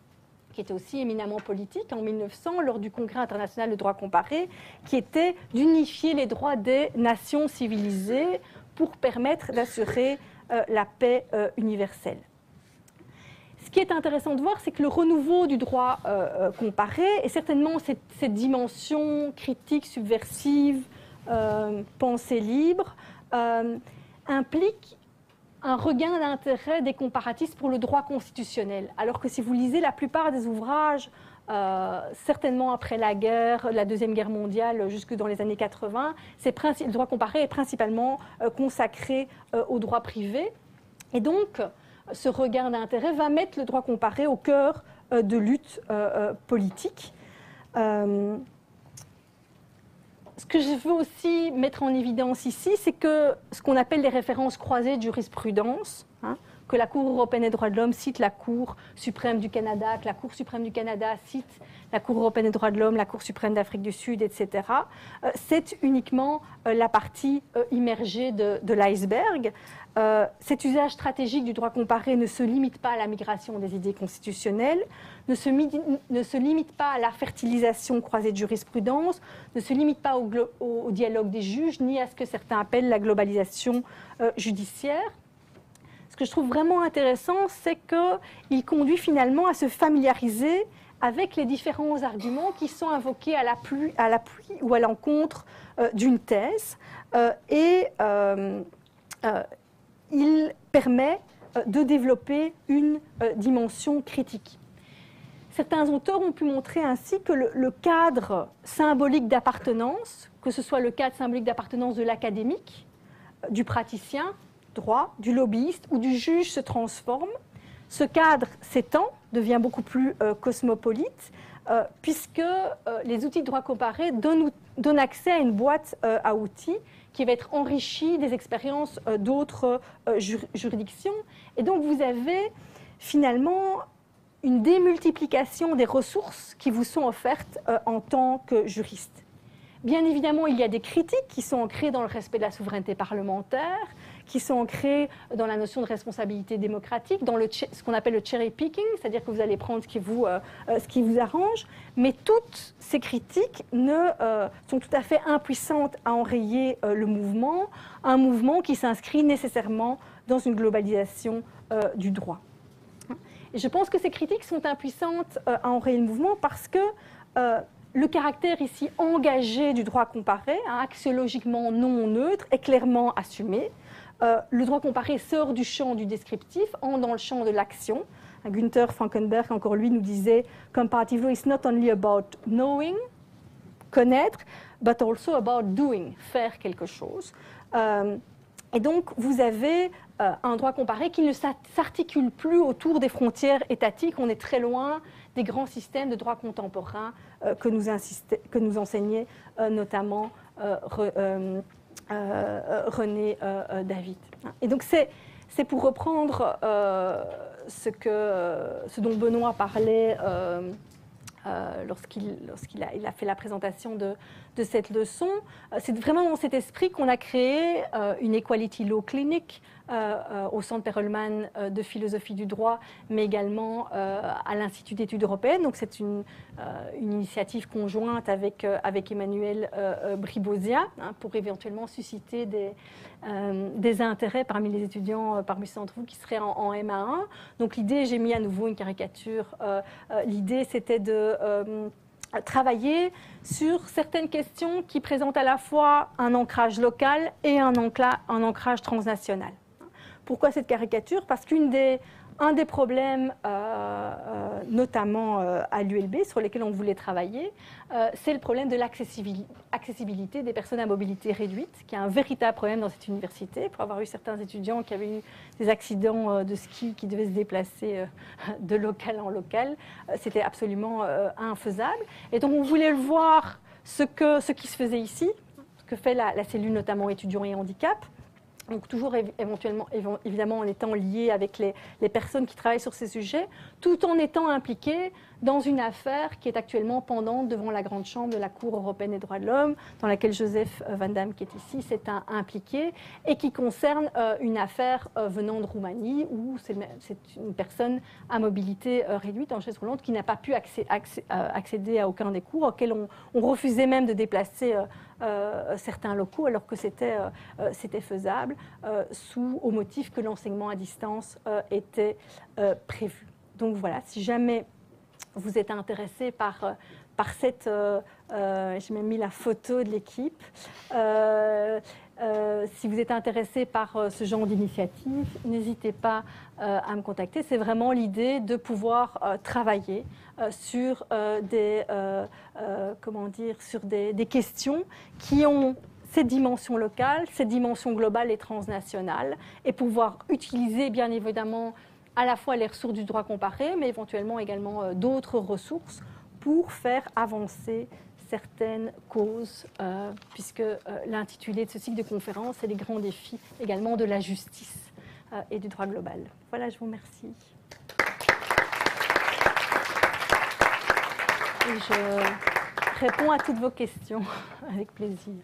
qui était aussi éminemment politique en 1900, lors du Congrès international de droit comparé, qui était d'unifier les droits des nations civilisées pour permettre d'assurer la paix universelle. Ce qui est intéressant de voir, c'est que le renouveau du droit comparé, et certainement cette dimension critique, subversive, pensée libre, implique un regain d'intérêt des comparatistes pour le droit constitutionnel. Alors que si vous lisez la plupart des ouvrages, certainement après la guerre, la Deuxième Guerre mondiale, jusque dans les années 80, le droit comparé est principalement consacré au droit privé. Et donc, ce regain d'intérêt va mettre le droit comparé au cœur de luttes politiques. Ce que je veux aussi mettre en évidence ici, c'est que ce qu'on appelle les références croisées de jurisprudence, que la Cour européenne des droits de l'homme cite la Cour suprême du Canada, que la Cour suprême du Canada cite la Cour européenne des droits de l'homme, la Cour suprême d'Afrique du Sud, etc., c'est uniquement la partie immergée de l'iceberg. Cet usage stratégique du droit comparé ne se limite pas à la migration des idées constitutionnelles, ne se limite pas à la fertilisation croisée de jurisprudence, ne se limite pas au dialogue des juges, ni à ce que certains appellent la globalisation judiciaire. Ce que je trouve vraiment intéressant, c'est qu'il conduit finalement à se familiariser avec les différents arguments qui sont invoqués à l'appui ou à l'encontre d'une thèse. Il permet de développer une dimension critique. Certains auteurs ont pu montrer ainsi que le cadre symbolique d'appartenance, que ce soit le cadre symbolique d'appartenance de l'académique, du praticien, droit, du lobbyiste ou du juge se transforme. Ce cadre s'étend, devient beaucoup plus cosmopolite, puisque les outils de droit comparé donnent accès à une boîte à outils qui va être enrichie des expériences d'autres juridictions. Et donc vous avez finalement une démultiplication des ressources qui vous sont offertes en tant que juriste. Bien évidemment, il y a des critiques qui sont ancrées dans le respect de la souveraineté parlementaire, qui sont ancrées dans la notion de responsabilité démocratique, dans ce qu'on appelle le cherry picking, c'est-à-dire que vous allez prendre ce qui vous arrange, mais toutes ces critiques sont tout à fait impuissantes à enrayer le mouvement, un mouvement qui s'inscrit nécessairement dans une globalisation du droit. Et je pense que ces critiques sont impuissantes à enrayer le mouvement parce que le caractère ici engagé du droit comparé, axiologiquement non neutre, est clairement assumé. Le droit comparé sort du champ du descriptif, entre dans le champ de l'action. Günther Frankenberg, encore lui, nous disait « Comparative law is not only about knowing, connaître, but also about doing, faire quelque chose ». Et donc, vous avez un droit comparé qui ne s'articule plus autour des frontières étatiques. On est très loin des grands systèmes de droit contemporain que nous enseignait notamment René David. Et donc, c'est pour reprendre ce dont Benoît parlait lorsqu'il a fait la présentation de cette leçon. C'est vraiment dans cet esprit qu'on a créé une Equality Law Clinic au Centre Perelman de philosophie du droit, mais également à l'Institut d'études européennes. Donc c'est une initiative conjointe avec Emmanuel Bribosia pour éventuellement susciter des intérêts parmi les étudiants, parmi ceux d'entre vous qui seraient en MA1. Donc l'idée, j'ai mis à nouveau une caricature, l'idée c'était de travailler sur certaines questions qui présentent à la fois un ancrage local et un ancrage transnational. Pourquoi cette caricature? Parce un des problèmes, notamment à l'ULB, sur lesquels on voulait travailler, c'est le problème de l'accessibilité des personnes à mobilité réduite, qui est un véritable problème dans cette université. Pour avoir eu certains étudiants qui avaient eu des accidents de ski, qui devaient se déplacer de local en local, c'était absolument infaisable. Et donc on voulait le voir, ce qui se faisait ici, ce que fait la cellule notamment étudiants et handicap. Donc toujours évidemment en étant lié avec les personnes qui travaillent sur ces sujets, tout en étant impliqué dans une affaire qui est actuellement pendante devant la Grande Chambre de la Cour européenne des droits de l'homme, dans laquelle Joseph Van Damme, qui est ici, s'est impliqué, et qui concerne une affaire venant de Roumanie, où c'est une personne à mobilité réduite en chaise roulante qui n'a pas pu accéder à aucun des cours, auxquels on refusait même de déplacer certains locaux, alors que c'était faisable, au motif que l'enseignement à distance était prévu. Donc voilà, si jamais vous êtes intéressé par cette... j'ai même mis la photo de l'équipe. Si vous êtes intéressé par ce genre d'initiative, n'hésitez pas à me contacter. C'est vraiment l'idée de pouvoir travailler sur des questions qui ont cette dimension locale, cette dimension globale et transnationale, et pouvoir utiliser bien évidemment à la fois les ressources du droit comparé, mais éventuellement également d'autres ressources pour faire avancer certaines causes, puisque l'intitulé de ce cycle de conférences, c'est les grands défis également de la justice et du droit global. Voilà, je vous remercie. et je réponds à toutes vos questions avec plaisir.